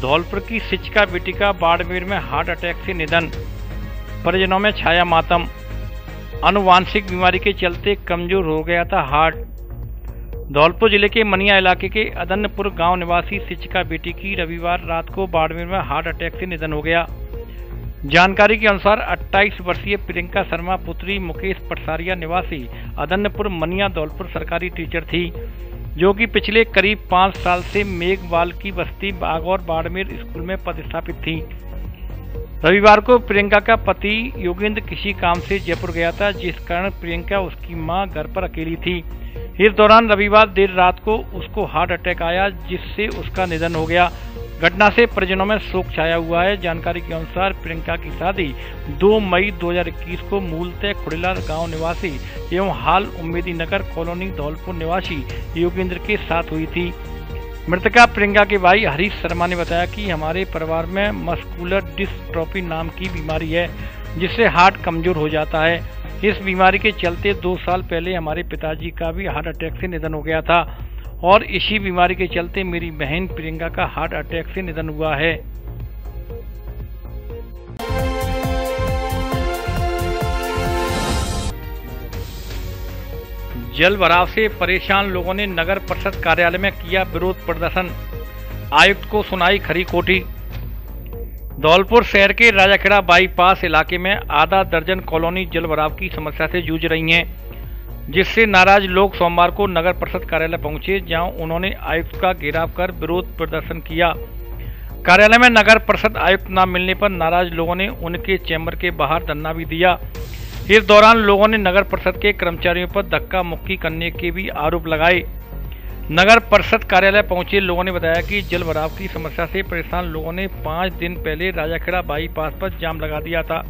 धौलपुर की शिक्षिका बेटी का बाड़मेर में हार्ट अटैक से निधन, परिजनों में छाया मातम। आनुवांशिक बीमारी के चलते कमजोर हो गया था हार्ट। धौलपुर जिले के मनिया इलाके के अदन्नपुर गांव निवासी शिक्षिका बेटी की रविवार रात को बाड़मेर में हार्ट अटैक से निधन हो गया। जानकारी के अनुसार 28 वर्षीय प्रियंका शर्मा पुत्री मुकेश पटसारिया निवासी अदन्नपुर मनिया धौलपुर सरकारी टीचर थी, जो कि पिछले करीब 5 साल से मेघवाल की बस्ती बागौर बाड़मेर स्कूल में पदस्थापित थी। रविवार को प्रियंका का पति योगेंद्र किसी काम से जयपुर गया था, जिस कारण प्रियंका उसकी मां घर पर अकेली थी। इस दौरान रविवार देर रात को उसको हार्ट अटैक आया, जिससे उसका निधन हो गया। घटना से परिजनों में शोक छाया हुआ है। जानकारी के अनुसार प्रियंका की शादी 2 मई 2021 को मूलतः खुड़िला गांव निवासी एवं हाल उम्मेदी नगर कॉलोनी धौलपुर निवासी योगेंद्र के साथ हुई थी। मृतका प्रियंका के भाई हरीश शर्मा ने बताया कि हमारे परिवार में मस्कुलर डिस्ट्रोफी नाम की बीमारी है, जिससे हार्ट कमजोर हो जाता है। इस बीमारी के चलते 2 साल पहले हमारे पिताजी का भी हार्ट अटैक से निधन हो गया था और इसी बीमारी के चलते मेरी बहन प्रियंका का हार्ट अटैक से निधन हुआ है। जल भराव से परेशान लोगों ने नगर परिषद कार्यालय में किया विरोध प्रदर्शन, आयुक्त को सुनाई खरी खोटी। धौलपुर शहर के राजाखेड़ा बाईपास इलाके में आधा दर्जन कॉलोनी जल भराव की समस्या से जूझ रही हैं, जिससे नाराज लोग सोमवार को नगर परिषद कार्यालय पहुंचे, जहां उन्होंने आयुक्त का घेराव कर विरोध प्रदर्शन किया। कार्यालय में नगर परिषद आयुक्त न मिलने पर नाराज लोगों ने उनके चैम्बर के बाहर धरना भी दिया। इस दौरान लोगों ने नगर परिषद के कर्मचारियों पर धक्का मुक्की करने के भी आरोप लगाए। नगर परिषद कार्यालय पहुंचे लोगों ने बताया कि जल भराव की समस्या से परेशान लोगों ने 5 दिन पहले राजाखेड़ा बाईपास पर जाम लगा दिया था,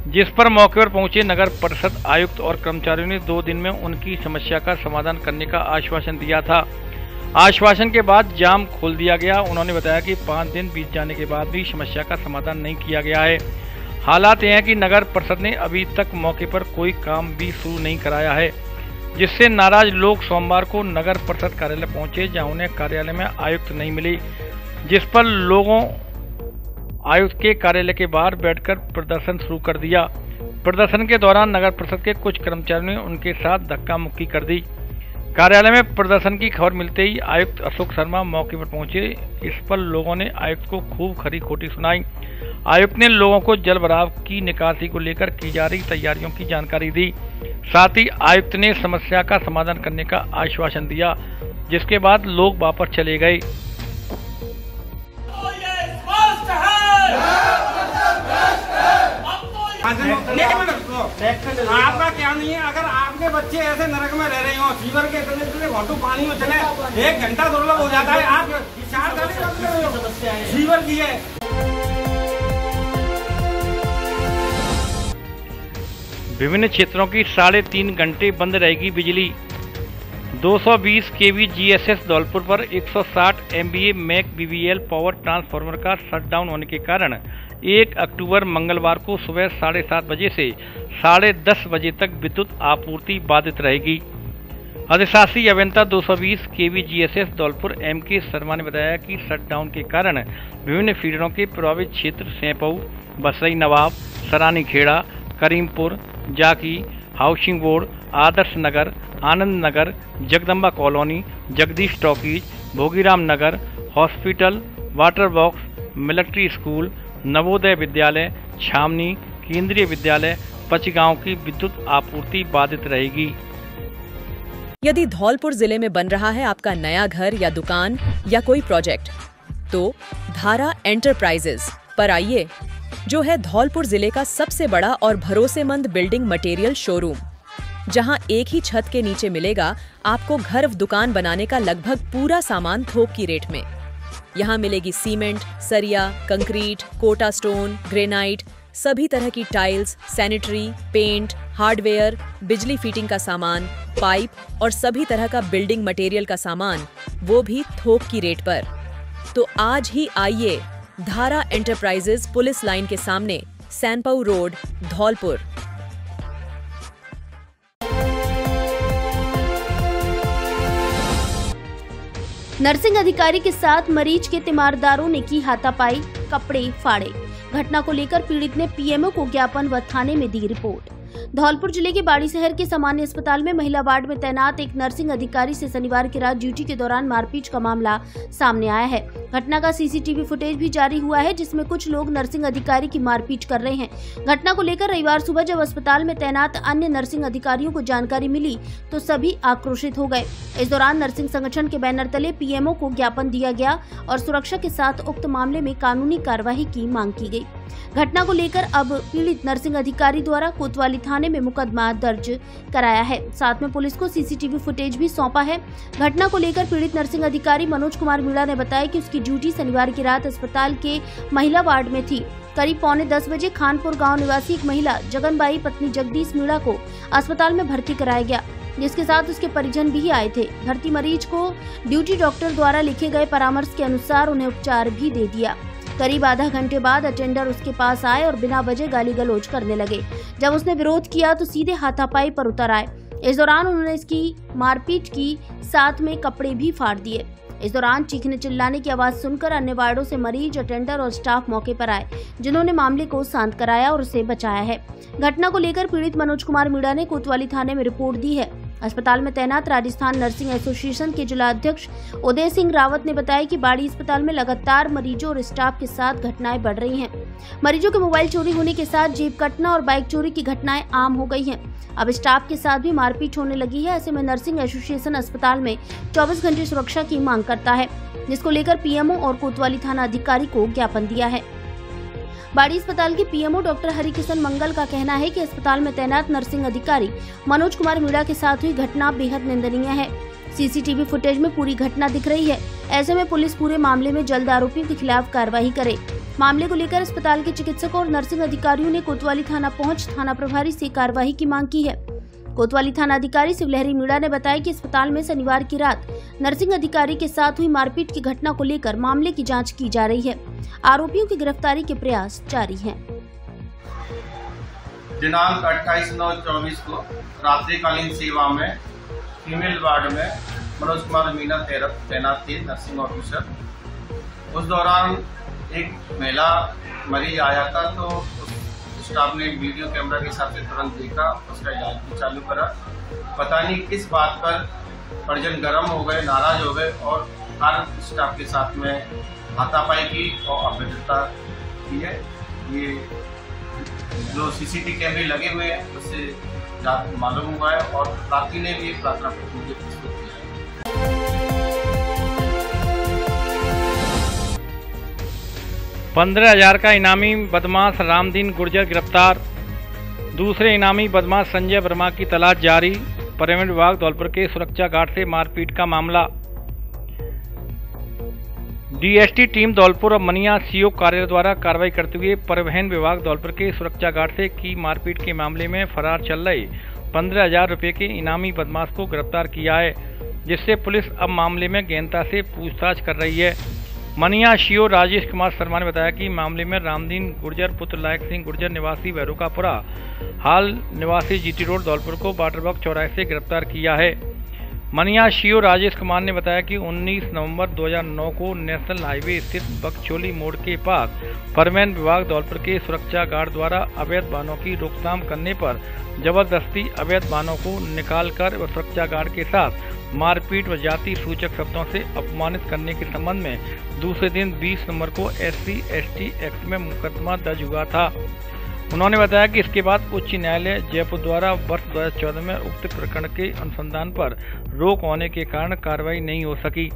जिस पर मौके पर पहुंचे नगर परिषद आयुक्त और कर्मचारियों ने 2 दिन में उनकी समस्या का समाधान करने का आश्वासन दिया था। आश्वासन के बाद जाम खोल दिया गया। उन्होंने बताया कि 5 दिन बीत जाने के बाद भी समस्या का समाधान नहीं किया गया है। हालात यह है कि नगर परिषद ने अभी तक मौके पर कोई काम भी शुरू नहीं कराया है, जिससे नाराज लोग सोमवार को नगर परिषद कार्यालय पहुंचे, जहां उन्हें कार्यालय में आयुक्त नहीं मिली, जिस पर लोगों आयुक्त के कार्यालय के बाहर बैठकर प्रदर्शन शुरू कर दिया। प्रदर्शन के दौरान नगर परिषद के कुछ कर्मचारियों ने उनके साथ धक्का मुक्की कर दी। कार्यालय में प्रदर्शन की खबर मिलते ही आयुक्त अशोक शर्मा मौके पर पहुंचे। इस पर लोगों ने आयुक्त को खूब खरी खोटी सुनाई। आयुक्त ने लोगों को जल भराव की निकासी को लेकर की जा रही तैयारियों की जानकारी दी। साथ ही आयुक्त ने समस्या का समाधान करने का आश्वासन दिया, जिसके बाद लोग वापस चले गए। आपका क्या नहीं है, अगर आपके बच्चे ऐसे नरक में रह रहे हो, फीवर के घंटों पानी में चले, 1 घंटा दुर्लभ हो जाता है, आप 4 फीवर की है। विभिन्न क्षेत्रों की 3.5 घंटे बंद रहेगी बिजली। 220 kV GSS धौलपुर पर 160 MVA make BVL power transformer का शटडाउन होने के कारण 1 अक्टूबर मंगलवार को सुबह 7:30 बजे से 10:30 बजे तक विद्युत आपूर्ति बाधित रहेगी। अधिशासी अभियंता 220 kV GSS Dholpur MK Sharma ने बताया कि शटडाउन के कारण विभिन्न फीडरों के प्रभावित क्षेत्र सैंपऊ, बसई नवाब, Sarani Kheda, Karimpur, Jaki, housing board, Adarsh Nagar, Anand Nagar, Jagdamba colony, Jagdish talkies, Bhogiram Nagar, hospital, water box, military school, Navodaya Vidyalaya, Chhavni, केंद्रीय विद्यालय, पचगांव की विद्युत आपूर्ति बाधित रहेगी। यदि धौलपुर जिले में बन रहा है आपका नया घर या दुकान या कोई प्रोजेक्ट, तो धारा एंटरप्राइजेज पर आइए, जो है धौलपुर जिले का सबसे बड़ा और भरोसेमंद बिल्डिंग मटेरियल शोरूम, जहां एक ही छत के नीचे मिलेगा आपको घर दुकान बनाने का लगभग पूरा सामान थोक की रेट में। यहाँ मिलेगी सीमेंट, सरिया, कंक्रीट, कोटा स्टोन, ग्रेनाइट, सभी तरह की टाइल्स, सैनिटरी, पेंट, हार्डवेयर, बिजली फिटिंग का सामान, पाइप और सभी तरह का बिल्डिंग मटेरियल का सामान, वो भी थोक की रेट पर। तो आज ही आइए धारा एंटरप्राइजेज पुलिस लाइन के सामने, सैनपाऊ रोड, धौलपुर। नर्सिंग अधिकारी के साथ मरीज के तीमारदारों ने की हाथापाई, कपड़े फाड़े। घटना को लेकर पीड़ित ने पीएमओ को ज्ञापन व थाने में दी रिपोर्ट। धौलपुर जिले के बाड़ी शहर के सामान्य अस्पताल में महिला वार्ड में तैनात एक नर्सिंग अधिकारी से शनिवार की रात ड्यूटी के दौरान मारपीट का मामला सामने आया है। घटना का सीसीटीवी फुटेज भी जारी हुआ है, जिसमें कुछ लोग नर्सिंग अधिकारी की मारपीट कर रहे हैं। घटना को लेकर रविवार सुबह जब अस्पताल में तैनात अन्य नर्सिंग अधिकारियों को जानकारी मिली तो सभी आक्रोशित हो गए। इस दौरान नर्सिंग संगठन के बैनर तले पीएमओ को ज्ञापन दिया गया और सुरक्षा के साथ उक्त मामले में कानूनी कार्यवाही की मांग की गई। घटना को लेकर अब पीड़ित नर्सिंग अधिकारी द्वारा कोतवाली थाने में मुकदमा दर्ज कराया है। साथ में पुलिस को सीसीटीवी फुटेज भी सौंपा है। घटना को लेकर पीड़ित नर्सिंग अधिकारी मनोज कुमार मीणा ने बताया कि उसकी ड्यूटी शनिवार की रात अस्पताल के महिला वार्ड में थी। करीब 9:45 बजे खानपुर गांव निवासी एक महिला जगनबाई पत्नी जगदीश मीणा को अस्पताल में भर्ती कराया गया, जिसके साथ उसके परिजन भी आए थे। भर्ती मरीज को ड्यूटी डॉक्टर द्वारा लिखे गए परामर्श के अनुसार उन्हें उपचार भी दे दिया। करीब आधा घंटे बाद अटेंडर उसके पास आए और बिना वजह गाली गलौज करने लगे। जब उसने विरोध किया तो सीधे हाथापाई पर उतर आए। इस दौरान उन्होंने इसकी मारपीट की, साथ में कपड़े भी फाड़ दिए। इस दौरान चीखने चिल्लाने की आवाज सुनकर अन्य वार्डों से मरीज, अटेंडर और स्टाफ मौके पर आए, जिन्होंने मामले को शांत कराया और उसे बचाया है। घटना को लेकर पीड़ित मनोज कुमार मीणा ने कोतवाली थाने में रिपोर्ट दी है। अस्पताल में तैनात राजस्थान नर्सिंग एसोसिएशन के जिला अध्यक्ष उदय सिंह रावत ने बताया कि बाड़ी अस्पताल में लगातार मरीजों और स्टाफ के साथ घटनाएं बढ़ रही हैं। मरीजों के मोबाइल चोरी होने के साथ जेब कटना और बाइक चोरी की घटनाएं आम हो गई हैं। अब स्टाफ के साथ भी मारपीट होने लगी है। ऐसे में नर्सिंग एसोसिएशन अस्पताल में 24 घंटे सुरक्षा की मांग करता है, जिसको लेकर पीएमओ और कोतवाली थाना अधिकारी को ज्ञापन दिया है। बाड़ी अस्पताल के पीएमओ डॉक्टर हरिकिशन मंगल का कहना है कि अस्पताल में तैनात नर्सिंग अधिकारी मनोज कुमार मीणा के साथ हुई घटना बेहद निंदनीय है। सीसीटीवी फुटेज में पूरी घटना दिख रही है। ऐसे में पुलिस पूरे मामले में जल्द आरोपियों के खिलाफ कार्रवाई करे। मामले को लेकर अस्पताल के चिकित्सकों और नर्सिंग अधिकारियों ने कोतवाली थाना पहुंच थाना प्रभारी से कार्रवाई की मांग की है। कोतवाली थाना अधिकारी शिवलहरी मीणा ने बताया कि अस्पताल में शनिवार की रात नर्सिंग अधिकारी के साथ हुई मारपीट की घटना को लेकर मामले की जांच की जा रही है। आरोपियों की गिरफ्तारी के प्रयास जारी हैं। दिनांक 28/9/24 को रात्रिकालीन सेवा में फीमेल वार्ड में मनोज कुमार मीणा तैनात थे नर्सिंग ऑफिसर। उस दौरान एक महिला मरीज आया था, तो स्टाफ ने वीडियो कैमरा के हिसाब से तुरंत देखा, उसका इलाज भी चालू करा। पता नहीं किस बात पर परिजन गर्म हो गए, नाराज हो गए और हर स्टाफ के साथ में हाथापाई की और अभद्रता की है। ये जो सीसीटीवी कैमरे लगे हुए हैं उससे मालूम हुआ है और प्रार्थी ने भी एक प्रार्थना पत्र प्रस्तुत किया है। 15,000 का इनामी बदमाश रामदीन गुर्जर गिरफ्तार। दूसरे इनामी बदमाश संजय वर्मा की तलाश जारी। परिवहन विभाग धौलपुर के सुरक्षा गार्ड से मारपीट का मामला। डीएसटी टीम धौलपुर और मनिया सीओ कार्यालय द्वारा कार्रवाई करते हुए परिवहन विभाग धौलपुर के सुरक्षा गार्ड से की मारपीट के मामले में फरार चल रहे 15,000 रुपये के इनामी बदमाश को गिरफ्तार किया है, जिससे पुलिस अब मामले में गहनता से पूछताछ कर रही है। मनिया सीओ राजेश कुमार शर्मा ने बताया कि मामले में रामदीन गुर्जर पुत्र लायक सिंह गुर्जर निवासी भैरोकापुरा हाल निवासी जीटी रोड धौलपुर को वाटर बॉक्स चौराहे से गिरफ्तार किया है। मनिया सीओ राजेश कुमार ने बताया कि 19 नवंबर 2009 को नेशनल हाईवे स्थित बकचोली मोड़ के पास परिवहन विभाग धौलपुर के सुरक्षा गार्ड द्वारा अवैध वाहनों की रोकथाम करने पर जबरदस्ती अवैध वाहनों को निकालकर सुरक्षा गार्ड के साथ मारपीट व जाति सूचक शब्दों से अपमानित करने के संबंध में दूसरे दिन 20 नवंबर को SC/ST एक्ट में मुकदमा दर्ज हुआ था। उन्होंने बताया कि इसके बाद उच्च न्यायालय जयपुर द्वारा वर्ष 2014 में उक्त प्रकरण के अनुसंधान पर रोक होने के कारण कार्रवाई नहीं हो सकी।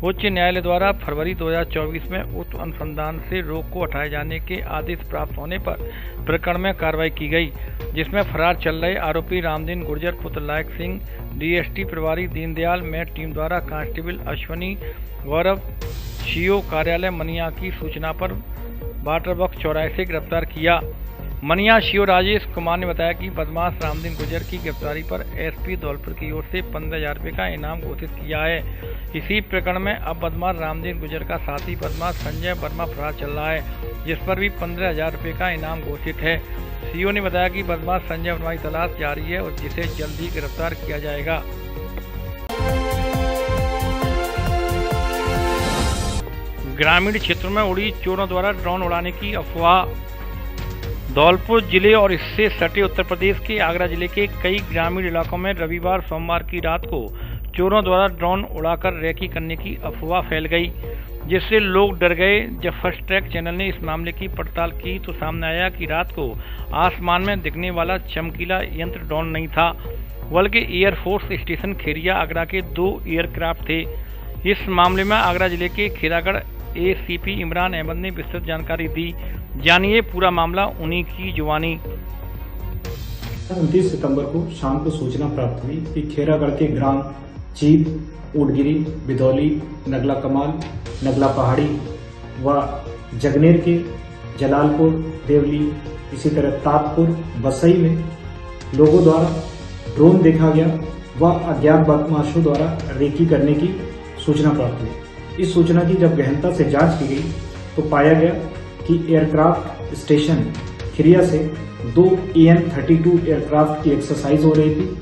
उच्च न्यायालय द्वारा फरवरी 2024 में उक्त अनुसंधान से रोक को हटाए जाने के आदेश प्राप्त होने पर प्रकरण में कार्रवाई की गई, जिसमें फरार चल रहे आरोपी रामदीन गुर्जर पुत्र लायक सिंह डीएसटी प्रभारी दीनदयाल मेट टीम द्वारा कांस्टेबल अश्वनी गौरव सीओ कार्यालय मनिया की सूचना पर वाटर बॉक्स चौराहे से गिरफ्तार किया। मनिया सीओ राजेश कुमार ने बताया कि बदमाश रामदीन गुर्जर की गिरफ्तारी पर एसपी धौलपुर की ओर से 15,000 रुपये का इनाम घोषित किया है। इसी प्रकरण में अब बदमाश रामदीन गुर्जर का साथी बदमाश संजय वर्मा फरार चल रहा है, जिस पर भी 15,000 रुपये का इनाम घोषित है। सीओ ने बताया कि बदमाश संजय वर्मा की तलाश जारी है और जिसे जल्द ही गिरफ्तार किया जाएगा। ग्रामीण क्षेत्रों में उड़ी चोरों द्वारा ड्रोन उड़ाने की अफवाह। धौलपुर जिले और इससे सटे उत्तर प्रदेश के आगरा जिले के कई ग्रामीण इलाकों में रविवार सोमवार की रात को चोरों द्वारा ड्रोन उड़ाकर रेकी करने की अफवाह फैल गई, जिससे लोग डर गए। जब फर्स्ट ट्रैक चैनल ने इस मामले की पड़ताल की तो सामने आया कि रात को आसमान में दिखने वाला चमकीला यंत्र ड्रोन नहीं था, बल्कि एयरफोर्स स्टेशन खेरिया आगरा के 2 एयरक्राफ्ट थे। इस मामले में आगरा जिले के खेरागढ़ एसीपी इमरान अहमद ने विस्तृत जानकारी दी। जानिए पूरा मामला उन्हीं की जुबानी। 29 सितंबर को शाम को सूचना प्राप्त हुई कि खेरागढ़ के ग्राम चीप, ऊटगिरी, बिधौली, नगला कमाल, नगला पहाड़ी व जगनेर के जलालपुर, देवली, इसी तरह तातपुर, बसई में लोगों द्वारा ड्रोन देखा गया व अज्ञात बदमाशों द्वारा रेकी करने की सूचना प्राप्त हुई। इस सूचना की जब गहनता से जांच की गई तो पाया गया कि एयरक्राफ्ट स्टेशन खिरिया से 2 AN-32 एयरक्राफ्ट की एक्सरसाइज हो रही थी।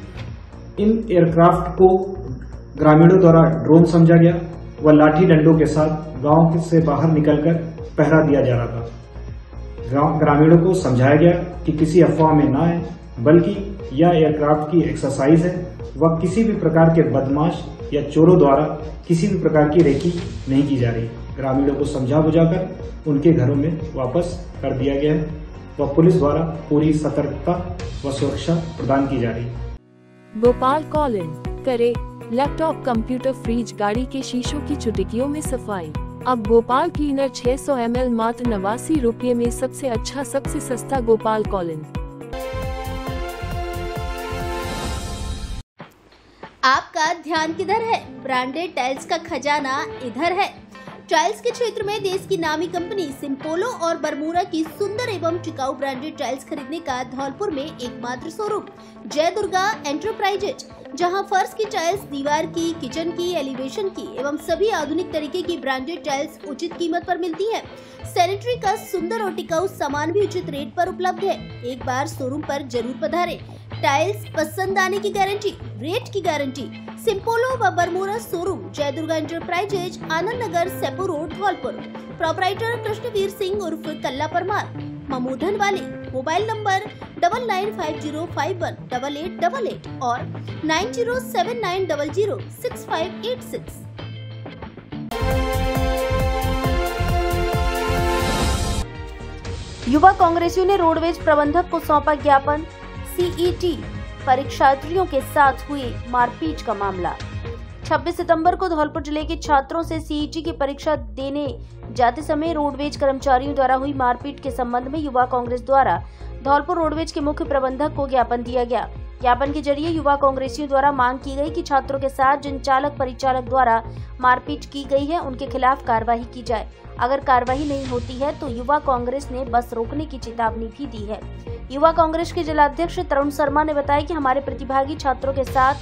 इन एयरक्राफ्ट को ग्रामीणों द्वारा ड्रोन समझा गया व लाठी डंडों के साथ गांव से बाहर निकलकर पहरा दिया जा रहा था। ग्रामीणों को समझाया गया कि किसी अफवाह में ना आए, बल्कि यह एयरक्राफ्ट की एक्सरसाइज है व किसी भी प्रकार के बदमाश या चोरों द्वारा किसी भी प्रकार की रेकी नहीं की जा रही। ग्रामीणों को समझा बुझाकर उनके घरों में वापस कर दिया गया है व पुलिस द्वारा पूरी सतर्कता व सुरक्षा प्रदान की जा रही है। भोपाल कॉल इन करे लैपटॉप, कंप्यूटर, फ्रिज, गाड़ी के शीशों की चुटकियों में सफाई। अब गोपाल क्लीनर 600 ml मात्र 89 रुपये में सबसे अच्छा, सबसे सस्ता गोपाल कॉल इन। आपका ध्यान किधर है? ब्रांडेड टाइल्स का खजाना इधर है। टाइल्स के क्षेत्र में देश की नामी कंपनी सिम्पोलो और बरमूडा की सुंदर एवं टिकाऊ ब्रांडेड टाइल्स खरीदने का धौलपुर में एकमात्र शोरूम जय दुर्गा एंटरप्राइजेज, जहां फर्श की टाइल्स, दीवार की, किचन की, एलिवेशन की एवं सभी आधुनिक तरीके की ब्रांडेड टाइल्स उचित कीमत पर मिलती है। सैनिटरी का सुंदर और टिकाऊ सामान भी उचित रेट पर उपलब्ध है। एक बार शोरूम पर जरूर पधारें। टाइल्स पसंद आने की गारंटी, रेट की गारंटी। सिम्पोलो व बरमूडा शोरूम जय Durga enterprises, Anand Nagar, सेपो road, Dholpur. Proprietor Krishnaveer Singh उर्फ कल्ला परमार, ममूधन वाले। मोबाइल नंबर 9950518888 और 9079006586। युवा कांग्रेसियों ने रोडवेज प्रबंधक को सौंपा ज्ञापन। CET परीक्षार्थियों के साथ हुई मारपीट का मामला। 26 सितंबर को धौलपुर जिले के छात्रों से CET की परीक्षा देने जाते समय रोडवेज कर्मचारियों द्वारा हुई मारपीट के संबंध में युवा कांग्रेस द्वारा धौलपुर रोडवेज के मुख्य प्रबंधक को ज्ञापन दिया गया। ज्ञापन के जरिए युवा कांग्रेसियों द्वारा मांग की गई कि छात्रों के साथ जिन चालक परिचालक द्वारा मारपीट की गई है उनके खिलाफ कार्रवाई की जाए। अगर कार्रवाई नहीं होती है तो युवा कांग्रेस ने बस रोकने की चेतावनी भी दी है। युवा कांग्रेस के जिलाध्यक्ष तरुण शर्मा ने बताया कि हमारे प्रतिभागी छात्रों के साथ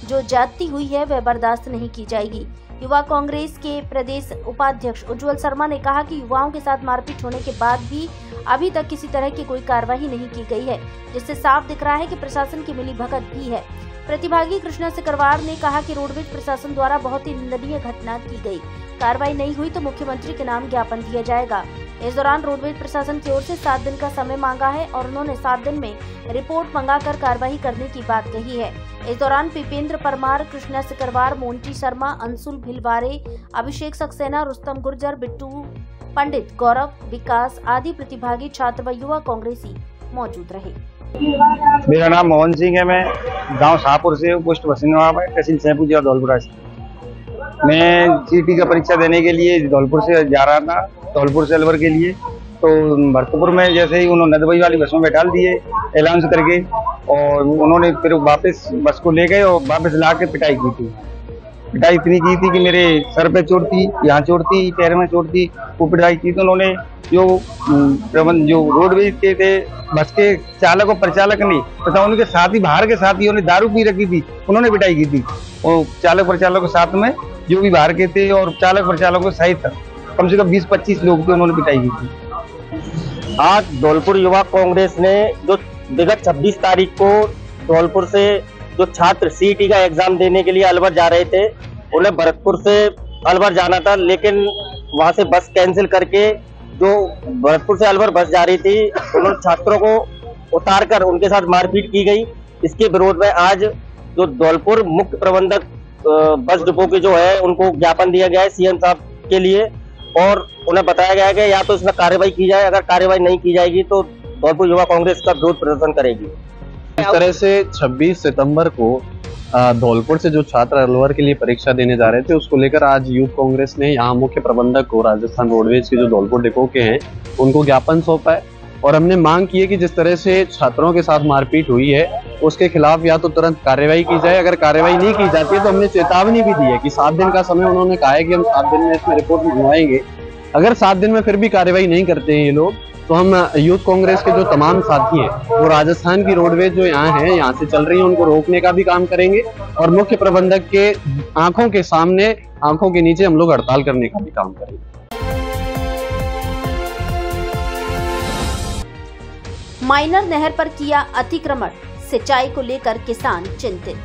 जो ज्यादती हुई है वह बर्दाश्त नहीं की जाएगी। युवा कांग्रेस के प्रदेश उपाध्यक्ष उज्जवल शर्मा ने कहा कि युवाओं के साथ मारपीट होने के बाद भी अभी तक किसी तरह की कोई कार्रवाई नहीं की गई है, जिससे साफ दिख रहा है कि प्रशासन की मिलीभगत भी है। प्रतिभागी कृष्णा सिकरवार ने कहा कि रोडवेज प्रशासन द्वारा बहुत ही निंदनीय घटना की गई। कार्रवाई नहीं हुई तो मुख्यमंत्री के नाम ज्ञापन दिया जाएगा। इस दौरान रोडवेज प्रशासन की ओर से 7 दिन का समय मांगा है और उन्होंने 7 दिन में रिपोर्ट मंगाकर कार्रवाई करने की बात कही है। इस दौरान पिपेंद्र परमार, कृष्णा सिकरवार, मोंटी शर्मा, अंशुल भिलवारे, अभिषेक सक्सेना, रुस्तम गुर्जर, बिट्टू पंडित, गौरव, विकास आदि प्रतिभागी छात्र व युवा कांग्रेसी मौजूद रहे। मेरा नाम मोहन सिंह है। मैं गांव शाहपुर से, पोस्ट बसिंगवा में, तहसील सैदपुर जिला धौलपुर से। मैं CET का परीक्षा देने के लिए धौलपुर से जा रहा था, धौलपुर से अलवर के लिए। तो भरतपुर में जैसे ही उन्होंने दुबई वाली बस में बैठा दिए अनाउंस करके, और उन्होंने फिर वापस बस को ले गए और वापस ला के पिटाई की थी। पिटाई इतनी की थी कि मेरे सर पे चोट थी, यहाँ चोट थी, पैर में चोट थी। वो पिटाई की तो उन्होंने जो रोडवेज के थे, बस के चालक और परिचालक ने तथा उनके साथी बाहर के साथियों ने दारू पी रखी थी, उन्होंने पिटाई की थी। और चालक परिचालक के साथ में जो भी बाहर के थे और चालक परिचालकों सहित कम से कम 20-25 लोग थे, उन्होंने पिटाई की थी। आज धौलपुर युवा कांग्रेस ने जो विगत 26 तारीख को धौलपुर से जो छात्र CET का एग्जाम देने के लिए अलवर जा रहे थे, उन्हें भरतपुर से अलवर जाना था, लेकिन वहां से बस कैंसिल करके जो भरतपुर से अलवर बस जा रही थी, उन्होंने छात्रों को उतारकर उनके साथ मारपीट की गई। इसके विरोध में आज जो धौलपुर मुख्य प्रबंधक बस डिपो के जो है उनको ज्ञापन दिया गया है सीएम साहब के लिए, और उन्हें बताया गया है कि या तो इसमें कार्रवाई की जाए, अगर कार्रवाई नहीं की जाएगी तो धौलपुर युवा कांग्रेस का विरोध प्रदर्शन करेगी। इस तरह से 26 सितंबर को धौलपुर से जो छात्र अलवर के लिए परीक्षा देने जा रहे थे, उसको लेकर आज यूथ कांग्रेस ने यहाँ मुख्य प्रबंधक को राजस्थान रोडवेज के जो धौलपुर डिपो के हैं उनको ज्ञापन सौंपा है, और हमने मांग की है कि जिस तरह से छात्रों के साथ मारपीट हुई है उसके खिलाफ या तो तुरंत कार्रवाई की जाए, अगर कार्रवाई नहीं की जाती है तो हमने चेतावनी भी दी है कि 7 दिन का समय उन्होंने कहा है कि हम 7 दिन में इसमें रिपोर्ट मंगवाएंगे। अगर 7 दिन में फिर भी कार्रवाई नहीं करते हैं ये लोग, तो हम यूथ कांग्रेस के जो तमाम साथी हैं वो राजस्थान की रोडवेज जो यहाँ हैं, यहाँ से चल रही हैं, उनको रोकने का भी काम करेंगे, और मुख्य प्रबंधक के आंखों के सामने, आंखों के नीचे हम लोग हड़ताल करने का भी काम करेंगे। माइनर नहर पर किया अतिक्रमण, सिंचाई को लेकर किसान चिंतित।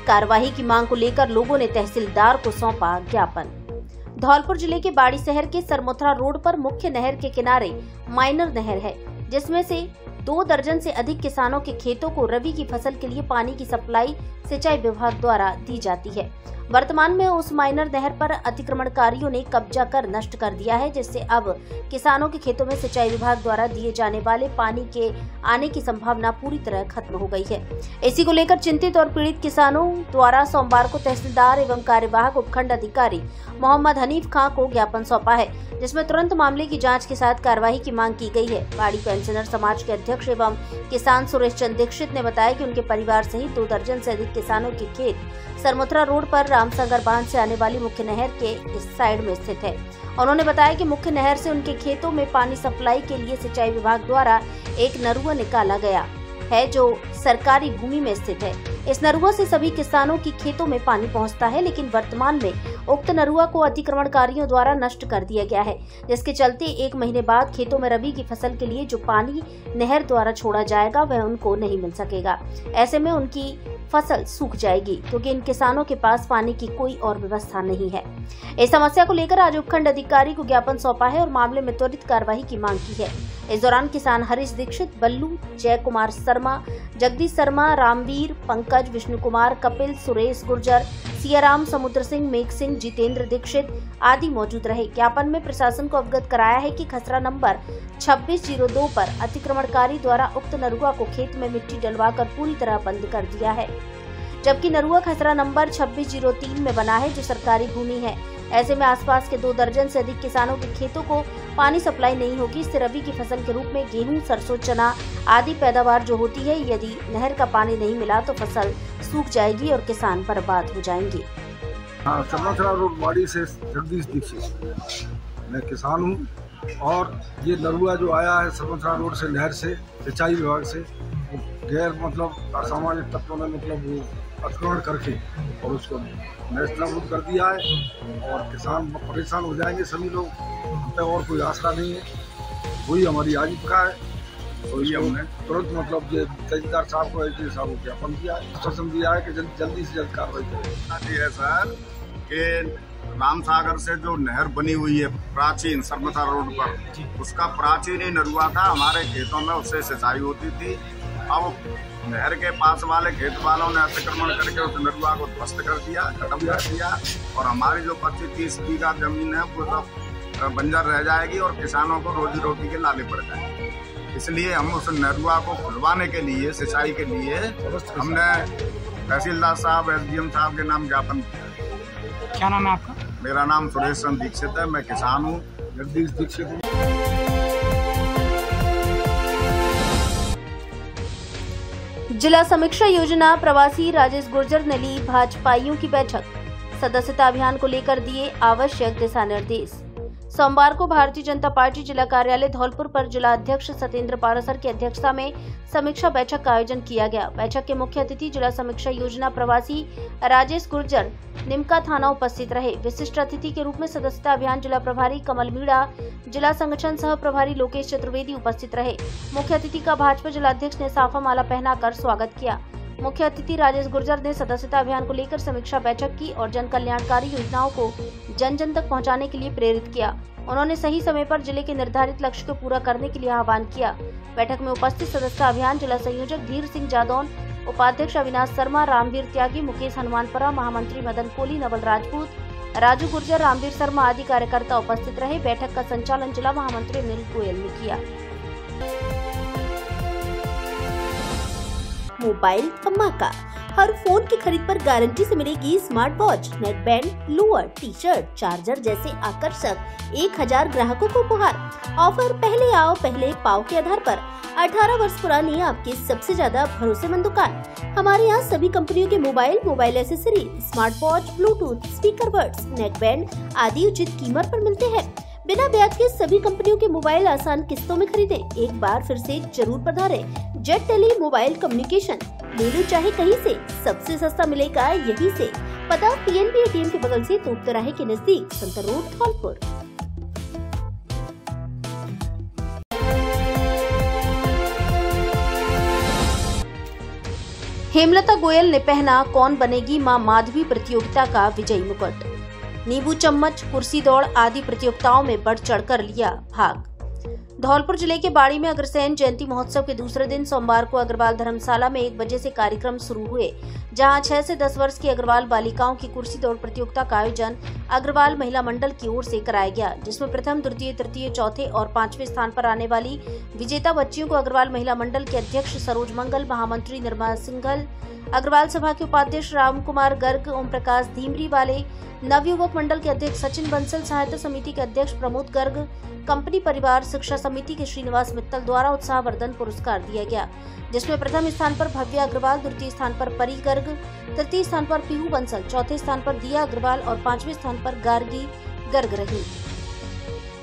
कार्यवाही की मांग को लेकर लोगों ने तहसीलदार को सौंपा ज्ञापन। धौलपुर जिले के बाड़ी शहर के सरमुथरा रोड पर मुख्य नहर के किनारे माइनर नहर है, जिसमें से 2 दर्जन से अधिक किसानों के खेतों को रबी की फसल के लिए पानी की सप्लाई सिंचाई विभाग द्वारा दी जाती है। वर्तमान में उस माइनर नहर पर अतिक्रमणकारियों ने कब्जा कर नष्ट कर दिया है, जिससे अब किसानों के खेतों में सिंचाई विभाग द्वारा दिए जाने वाले पानी के आने की संभावना पूरी तरह खत्म हो गई है। इसी को लेकर चिंतित और पीड़ित किसानों द्वारा सोमवार को तहसीलदार एवं कार्यवाहक उपखंड अधिकारी मोहम्मद हनीफ खां को ज्ञापन सौंपा है, जिसमें तुरंत मामले की जांच के साथ कार्यवाही की मांग की गई है। बाड़ी पेंशनर समाज के अध्यक्ष एवं किसान सुरेश चंद दीक्षित ने बताया कि उनके परिवार सहित 2 दर्जन से अधिक किसानों के खेत सरमुथरा रोड पर रामसागर बांध से आने वाली मुख्य नहर के इस साइड में स्थित है। उन्होंने बताया कि मुख्य नहर से उनके खेतों में पानी सप्लाई के लिए सिंचाई विभाग द्वारा एक नरुआ निकाला गया है, जो सरकारी भूमि में स्थित है। इस नरुआ से सभी किसानों की खेतों में पानी पहुंचता है, लेकिन वर्तमान में उक्त नरुआ को अतिक्रमणकारियों द्वारा नष्ट कर दिया गया है, जिसके चलते 1 महीने बाद खेतों में रबी की फसल के लिए जो पानी नहर द्वारा छोड़ा जाएगा वह उनको नहीं मिल सकेगा। ऐसे में उनकी फसल सूख जाएगी, क्योंकि इन किसानों के पास पानी की कोई और व्यवस्था नहीं है। इस समस्या को लेकर आज उपखंड अधिकारी को ज्ञापन सौंपा है और मामले में त्वरित कार्यवाही की मांग की है। इस दौरान किसान हरीश दीक्षित, बल्लू, जय कुमार शर्मा, जगदीश शर्मा, रामवीर, पंकज, विष्णु कुमार, कपिल, सुरेश गुर्जर, सियाराम, समुद्र सिंह, मेघ सिंह, जितेंद्र दीक्षित आदि मौजूद रहे। ज्ञापन में प्रशासन को अवगत कराया है कि खसरा नंबर 2602 पर अतिक्रमणकारी द्वारा उक्त नरुआ को खेत में मिट्टी डलवाकर पूरी तरह बंद कर दिया है, जबकि नरुआ खसरा नंबर 2603 में बना है, जो सरकारी भूमि है। ऐसे में आसपास के 2 दर्जन से अधिक किसानों के खेतों को पानी सप्लाई नहीं होगी। इससे रबी की फसल के रूप में गेहूं, सरसों, चना आदि पैदावार जो होती है, यदि नहर का पानी नहीं मिला तो फसल सूख जाएगी और किसान बर्बाद हो जाएंगे। सरमुथरा रोड बाड़ी से जगदीश दीक्षित, मैं किसान हूँ, और ये नरुआ जो आया है सरमुथरा रोड से नहर से सिंचाई विभाग से, गैर असामाजिक तत्वों ने वो अतिक्रमण करके और उसको नेस्तनाबूद कर दिया है, और किसान परेशान हो जाएंगे सभी लोग। हम पे और कोई आसरा नहीं है, वही हमारी आजीविका है। तो ये हमने तुरंत ये तहसीलदार साहब को एसडीओ साहब को ज्ञापन दिया है, आश्वासन दिया है कि जल्दी से जल्द कार्रवाई करें। है सर कि रामसागर से जो नहर बनी हुई है प्राचीन सरमुथरा रोड पर, उसका प्राचीन ही नरुआ था, हमारे खेतों में उससे सिंचाई होती थी। अब नहर के पास वाले खेत वालों ने अतिक्रमण करके उस नरुआ को ध्वस्त कर दिया, खत्म कर दिया, और हमारी जो 25-30 बीघा जमीन है वो सब बंजर रह जाएगी और किसानों को रोजी रोटी के लाले पड़ जाएंगे। इसलिए हम उस नरुआ को खुलवाने के लिए, सिंचाई के लिए हमने तहसीलदार साहब, एसडीएम साहब के नाम ज्ञापन किया। क्या नाम है आपका? मेरा नाम सुरेश चंद दीक्षित है, मैं किसान हूँ, जगदीश दीक्षित हूँ। जिला समीक्षा योजना प्रवासी राजेश गुर्जर ने ली भाजपाइयों की बैठक, सदस्यता अभियान को लेकर दिए आवश्यक दिशा निर्देश। सोमवार को भारतीय जनता पार्टी जिला कार्यालय धौलपुर पर जिला अध्यक्ष सत्येंद्र पारासर की अध्यक्षता में समीक्षा बैठक का आयोजन किया गया। बैठक के मुख्य अतिथि जिला समीक्षा योजना प्रवासी राजेश गुर्जर निमका थाना उपस्थित रहे। विशिष्ट अतिथि के रूप में सदस्यता अभियान जिला प्रभारी कमल मीणा, जिला संगठन सह प्रभारी लोकेश चतुर्वेदी उपस्थित रहे। मुख्य अतिथि का भाजपा जिला अध्यक्ष ने साफा माला पहनाकर स्वागत किया। मुख्य अतिथि राजेश गुर्जर ने सदस्यता अभियान को लेकर समीक्षा बैठक की और जन कल्याणकारी योजनाओं को जन जन तक पहुंचाने के लिए प्रेरित किया। उन्होंने सही समय पर जिले के निर्धारित लक्ष्य को पूरा करने के लिए आह्वान किया। बैठक में उपस्थित सदस्यता अभियान जिला संयोजक धीर सिंह जादौन, उपाध्यक्ष अविनाश शर्मा, रामवीर त्यागी, मुकेश हनुमानपरा, महामंत्री मदन कोली, नवल राजपूत, राजू गुर्जर, रामवीर शर्मा आदि कार्यकर्ता उपस्थित रहे। बैठक का संचालन जिला महामंत्री अनिल गोयल ने किया। मोबाइल धमाका, हर फोन की खरीद पर गारंटी से मिलेगी smart watch, neck band, lower, T shirt, charger जैसे आकर्षक 1000 ग्राहकों को उपहार। ऑफर पहले आओ पहले पाओ के आधार पर 18 वर्ष पुरानी आपकी सबसे ज्यादा भरोसेमंद दुकान। हमारे यहाँ सभी कंपनियों के mobile accessory, smart watch, Bluetooth, speaker buds, neck band आदि उचित कीमत पर मिलते हैं। बिना ब्याज के सभी कंपनियों के मोबाइल आसान किस्तों में खरीदें। एक बार फिर से जरूर पधारें। जेट टेली मोबाइल कम्युनिकेशन, ले लो चाहे कहीं से, सबसे सस्ता मिलेगा यहीं से। पता पीएनबी एटीएम के बगल से तोप तिराहे के नजदीक, संतर रोड, धौलपुर। हेमलता गोयल ने पहना कौन बनेगी मां माधवी प्रतियोगिता का विजयी मुकुट। नींबू चम्मच, कुर्सी दौड़ आदि प्रतियोगिताओं में बढ़ चढ़कर लिया भाग। धौलपुर जिले के बाड़ी में अग्रसेन जयंती महोत्सव के दूसरे दिन सोमवार को अग्रवाल धर्मशाला में 1 बजे से कार्यक्रम शुरू हुए, जहां 6 से 10 वर्ष की अग्रवाल बालिकाओं की कुर्सी दौड़ प्रतियोगिता का आयोजन अग्रवाल महिला मंडल की ओर से कराया गया, जिसमें प्रथम, द्वितीय, तृतीय, चौथे और 5वें स्थान पर आने वाली विजेता बच्चियों को अग्रवाल महिला मंडल के अध्यक्ष सरोज मंगल, महामंत्री निर्मला सिंघल, अग्रवाल सभा के उपाध्यक्ष राम कुमार गर्ग, ओम प्रकाश धीमरी वाले, नवयुवक मंडल के अध्यक्ष सचिन बंसल, सहायता समिति के अध्यक्ष प्रमोद गर्ग, कंपनी परिवार शिक्षा समिति के श्रीनिवास मित्तल द्वारा उत्साहवर्धन पुरस्कार दिया गया, जिसमें प्रथम स्थान पर भव्या अग्रवाल, द्वितीय स्थान पर परी गर्ग, तृतीय स्थान पर पीहू बंसल, चौथे स्थान पर दिया अग्रवाल और 5वें स्थान पर गार्गी गर्ग रही।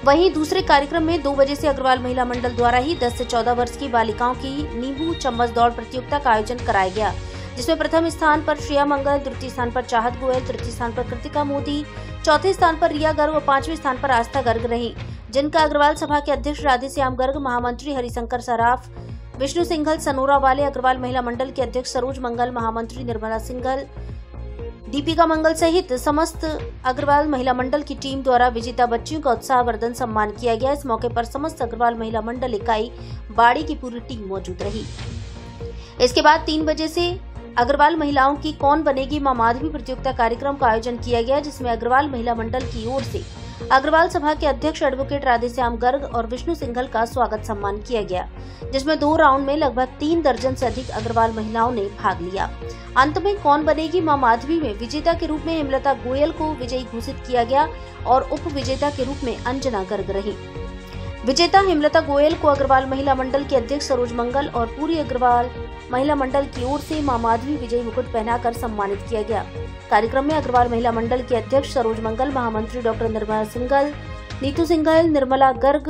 वहीं दूसरे कार्यक्रम में 2 बजे से अग्रवाल महिला मंडल द्वारा ही 10 से 14 वर्ष की बालिकाओं की नींबू चम्मच दौड़ प्रतियोगिता का आयोजन कराया गया, जिसमें प्रथम स्थान पर श्रेया मंगल, द्वितीय स्थान पर चाहत गोयल, तृतीय स्थान पर कृतिका मोदी, चौथे स्थान पर रिया गर्ग और 5वें स्थान पर आस्था गर्ग रही, जिनका अग्रवाल सभा के अध्यक्ष राधेश्याम गर्ग, महामंत्री हरिशंकर सराफ, विष्णु सिंघल, सनोरा वाले, अग्रवाल महिला मंडल के अध्यक्ष सरोज मंगल, महामंत्री निर्मला सिंघल, दीपिका मंगल सहित समस्त अग्रवाल महिला मंडल की टीम द्वारा विजेता बच्चियों का उत्साहवर्धन सम्मान किया गया। इस मौके पर समस्त अग्रवाल महिला मंडल इकाई बाड़ी की पूरी टीम मौजूद रही। इसके बाद 3 बजे से अग्रवाल महिलाओं की कौन बनेगी मां माधवी प्रतियोगिता कार्यक्रम का आयोजन किया गया, जिसमें अग्रवाल महिला मंडल की ओर से अग्रवाल सभा के अध्यक्ष एडवोकेट राधेश्याम गर्ग और विष्णु सिंघल का स्वागत सम्मान किया गया, जिसमें 2 राउंड में लगभग 3 दर्जन से अधिक अग्रवाल महिलाओं ने भाग लिया। अंत में कौन बनेगी मां माधवी में विजेता के रूप में हेमलता गोयल को विजयी घोषित किया गया और उप विजेता के रूप में अंजना गर्ग रही। विजेता हेमलता गोयल को अग्रवाल महिला मंडल के अध्यक्ष सरोज मंगल और पूरी अग्रवाल महिला मंडल की ओर से मां माधवी विजयी मुकुट पहनाकर सम्मानित किया गया। कार्यक्रम में अग्रवाल महिला मंडल के अध्यक्ष सरोज मंगल, महामंत्री डॉक्टर निर्मला सिंघल, नीतू सिंघल, निर्मला गर्ग,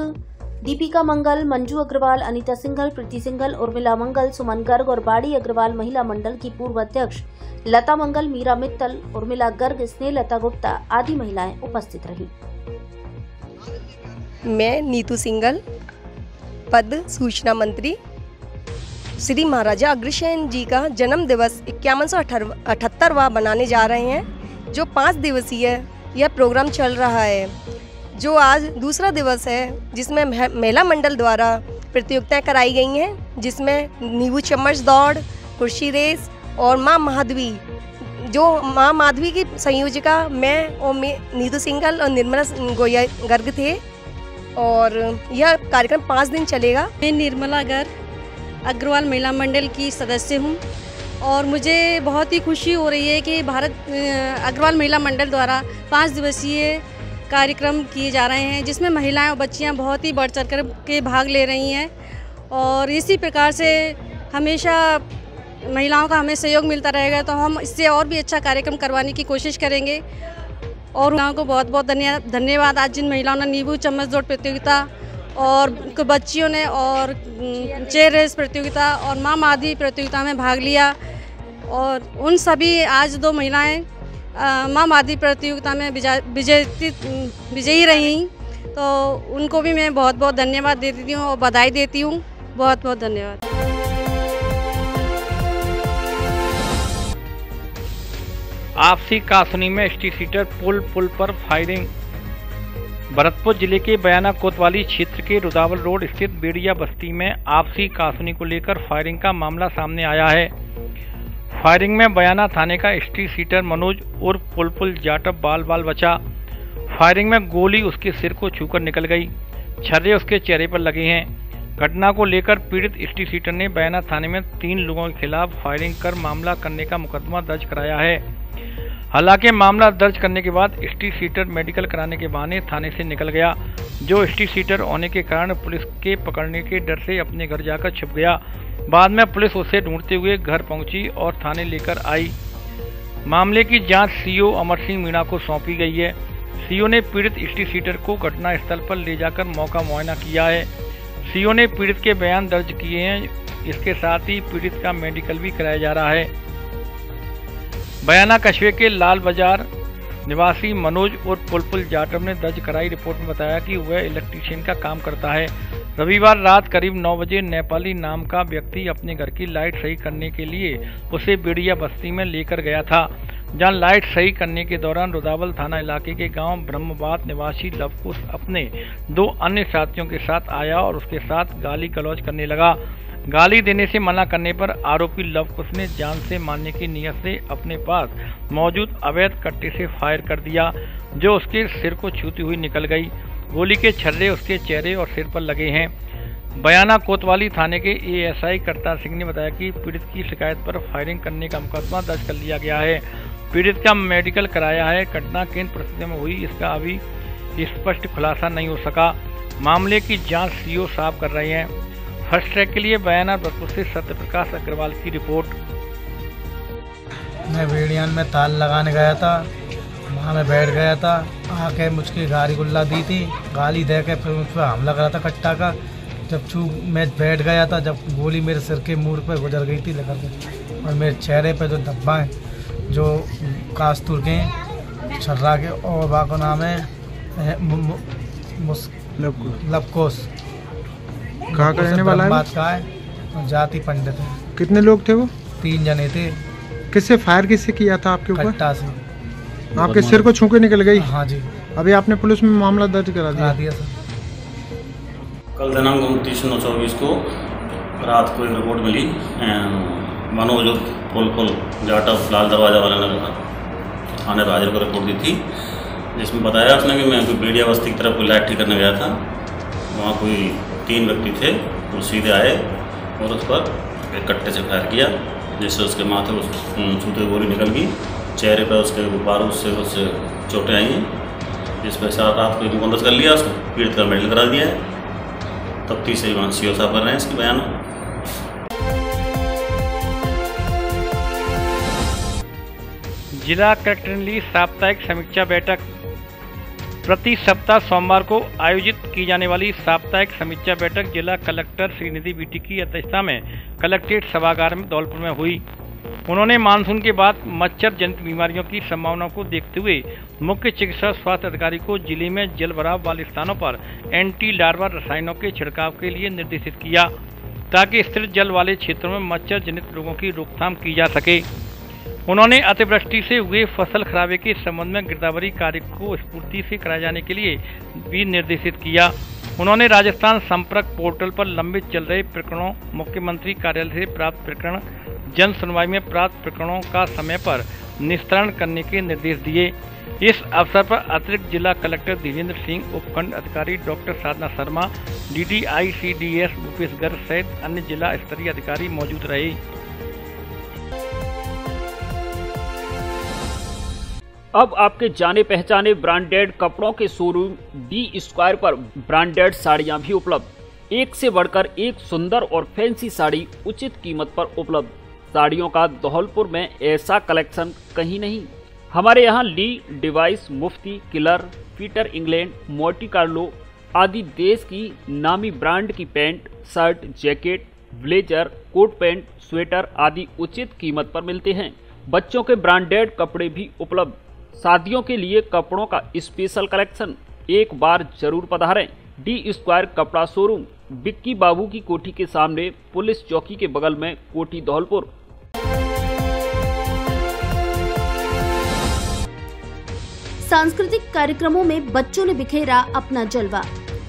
दीपिका मंगल, मंजू अग्रवाल, अनीता सिंघल, प्रीति सिंघल, उर्मिला मंगल, सुमन गर्ग और बाड़ी अग्रवाल महिला मंडल की पूर्व अध्यक्ष लता मंगल, मीरा मित्तल, उर्मिला गर्ग, स्नेहलता गुप्ता आदि महिलाएं उपस्थित रही। मैं नीतू सिंघल, पद सूचना मंत्री। श्री महाराजा अग्रसेन जी का जन्म दिवस 5178वां बनाने जा रहे हैं, जो 5 दिवसीय यह प्रोग्राम चल रहा है, जो आज दूसरा दिवस है, जिसमें महिला मंडल द्वारा प्रतियोगिताएं कराई गई हैं, जिसमें नींबू चम्मच दौड़, कुर्सी रेस और मां माधवी, जो मां माधवी की संयोजिका मैं और नीतू सिंघल और निर्मला गोयल गर्ग थे, और यह कार्यक्रम 5 दिन चलेगा। मैं निर्मला गर्ग अग्रवाल महिला मंडल की सदस्य हूं और मुझे बहुत ही खुशी हो रही है कि अग्रवाल महिला मंडल द्वारा 5 दिवसीय कार्यक्रम किए जा रहे हैं, जिसमें महिलाएं और बच्चियां बहुत ही बढ़ चढ़ कर के भाग ले रही हैं, और इसी प्रकार से हमेशा महिलाओं का हमें सहयोग मिलता रहेगा, तो हम इससे और भी अच्छा कार्यक्रम करवाने की कोशिश करेंगे। और महिलाओं को बहुत बहुत धन्यवाद। आज जिन महिलाओं ने नींबू चम्मच दौड़ प्रतियोगिता और बच्चियों ने और चेयर रेस प्रतियोगिता और मां माधवी प्रतियोगिता में भाग लिया, और उन सभी आज 2 महिलाएं मां माधवी प्रतियोगिता में विजयी रहीं, तो उनको भी मैं बहुत बहुत धन्यवाद देती हूँ और बधाई देती हूँ। बहुत बहुत धन्यवाद। आपसी कासुनी में स्ट्रीट सीटर पुल पर फायरिंग। भरतपुर जिले के बयाना कोतवाली क्षेत्र के रुदावल रोड स्थित बेड़िया बस्ती में आपसी कासुनी को लेकर फायरिंग का मामला सामने आया है। फायरिंग में बयाना थाने का स्ट्रीट सीटर मनोज उर्फ पुल जाटव बाल बचा। फायरिंग में गोली उसके सिर को छूकर निकल गई। छर्रे उसके चेहरे पर लगे हैं। घटना को लेकर पीड़ित स्ट्रीट सीटर ने बयाना थाने में 3 लोगों के खिलाफ फायरिंग कर मामला करने का मुकदमा दर्ज कराया है। हालांकि मामला दर्ज करने के बाद स्ट्रीट सीटर मेडिकल कराने के बहाने थाने से निकल गया, जो स्ट्रीट सीटर होने के कारण पुलिस के पकड़ने के डर से अपने घर जाकर छुप गया। बाद में पुलिस उसे ढूंढते हुए घर पहुंची और थाने लेकर आई। मामले की जांच सीओ अमर सिंह मीणा को सौंपी गई है। सीओ ने पीड़ित स्ट्रीट सीटर को घटना स्थल पर ले जाकर मौका मुआयना किया है। सीओ ने पीड़ित के बयान दर्ज किए हैं। इसके साथ ही पीड़ित का मेडिकल भी कराया जा रहा है। बयाना कस्बे के लाल बाजार निवासी मनोज और पुल जाटव ने दर्ज कराई रिपोर्ट में बताया कि वह इलेक्ट्रीशियन का काम करता है। रविवार रात करीब 9 बजे नेपाली नाम का व्यक्ति अपने घर की लाइट सही करने के लिए उसे बेड़िया बस्ती में लेकर गया था, जहां लाइट सही करने के दौरान रुदावल थाना इलाके के गांव ब्रह्मबाद निवासी लवकुश अपने 2 अन्य साथियों के साथ आया और उसके साथ गाली गलौज करने लगा। गाली देने से मना करने पर आरोपी लवकुश ने जान से मारने की नीयत से अपने पास मौजूद अवैध कट्टे से फायर कर दिया, जो उसके सिर को छूती हुई निकल गई। गोली के छर्रे उसके चेहरे और सिर पर लगे हैं। बयाना कोतवाली थाने के एएसआई करतार सिंह ने बताया कि पीड़ित की शिकायत पर फायरिंग करने का मुकदमा दर्ज कर लिया गया है। पीड़ित का मेडिकल कराया है। घटना किन परिस्थितियों में हुई इसका अभी स्पष्ट खुलासा नहीं हो सका। मामले की जांच सीओ साहब कर रहे हैं। फर्स्ट ट्रैक के लिए बयाना भरतपुर से सत्यप्रकाश अग्रवाल की रिपोर्ट। मैं बेड़ियान में ताल लगाने गया था, वहाँ मैं बैठ गया था। आके मुझकी गाली गुल्ला दी थी, गाली दे के फिर मुझ पर हमला करा था कट्टा का। जब मैं बैठ गया था, जब गोली मेरे सिर के मुंह पे गुजर गई थी लेकर के, और मेरे चेहरे पे जो धब्बा है जो कास्तूर के छर्रा के और बाको नाम है लवकुश। कहाँ का रहने वाला है? बात का है, जाति पंडित है। कितने लोग थे वो? 3 जने थे। किससे फायर किससे किया था आपके ऊपर? कट्टा से। आपके सिर को छू के निकल गई? हाँ जी। अभी आपने पुलिस में मामला दर्ज करा दिया सर। कल दिनांक 29/9/24 को रात को एक रिपोर्ट मिली मनोज पुल जाटव लाल दरवाजा वाला नगर थाने राजर को रिपोर्ट दी थी, जिसमें बताया उसने कि मैं कोई बेड़िया बस्ती की तरफ कोई लाइट ठीक करने गया था। वहाँ कोई 3 व्यक्ति थे, वो सीधे आए और उस पर एक कट्टे से फायर किया, जिससे उसके माथे छूते हुए गोली निकल गई। चेहरे पर उसके बारूद से उससे चोटें आई हैं, जिस पर रात को एक मुकदमा कर लिया, उसको पीड़ित का मेडिकल करा दिया है। तब तीसरी सीओ साहब कर रहे हैं इसकी बयान। जिला कलेक्टर ने ली साप्ताहिक समीक्षा बैठक। प्रति सप्ताह सोमवार को आयोजित की जाने वाली साप्ताहिक समीक्षा बैठक जिला कलेक्टर श्रीनिधि बीटी की अध्यक्षता में कलेक्ट्रेट सभागार में धौलपुर में हुई। उन्होंने मानसून के बाद मच्छर जनित बीमारियों की संभावना को देखते हुए मुख्य चिकित्सा स्वास्थ्य अधिकारी को जिले में जल भराव वाले स्थानों पर एंटी लार्वा रसायनों के छिड़काव के लिए निर्देशित किया, ताकि स्थिर जल वाले क्षेत्रों में मच्छर जनित रोगों की रोकथाम की जा सके। उन्होंने अतिवृष्टि से हुए फसल खराबे के संबंध में गिरदावरी कार्य को स्फूर्ति से कराए जाने के लिए भी निर्देशित किया। उन्होंने राजस्थान संपर्क पोर्टल पर लंबित चल रहे प्रकरणों, मुख्यमंत्री कार्यालय से प्राप्त प्रकरण, जन सुनवाई में प्राप्त प्रकरणों का समय पर निस्तारण करने के निर्देश दिए। इस अवसर पर अतिरिक्त जिला कलेक्टर धीरेन्द्र सिंह, उपखंड अधिकारी डॉक्टर साधना शर्मा, DDICDS भूपेश गर्ग सहित अन्य जिला स्तरीय अधिकारी मौजूद रहे। अब आपके जाने पहचाने ब्रांडेड कपड़ों के शोरूम D स्क्वायर पर ब्रांडेड साड़ियां भी उपलब्ध। एक से बढ़कर एक सुंदर और फैंसी साड़ी उचित कीमत पर उपलब्ध। साड़ियों का धौलपुर में ऐसा कलेक्शन कहीं नहीं। हमारे यहाँ ली, डिवाइस, Mufti, Killer, Peter England, Monte Carlo आदि देश की नामी ब्रांड की pant, shirt, jacket, blazer, coat pant, sweater आदि उचित कीमत पर मिलते हैं। बच्चों के ब्रांडेड कपड़े भी उपलब्ध। शादियों के लिए कपड़ों का स्पेशल कलेक्शन, एक बार जरूर पधारें। D स्क्वायर कपड़ा शोरूम, बिक्की बाबू की कोठी के सामने, पुलिस चौकी के बगल में, कोठी धौलपुर। सांस्कृतिक कार्यक्रमों में बच्चों ने बिखेरा अपना जलवा।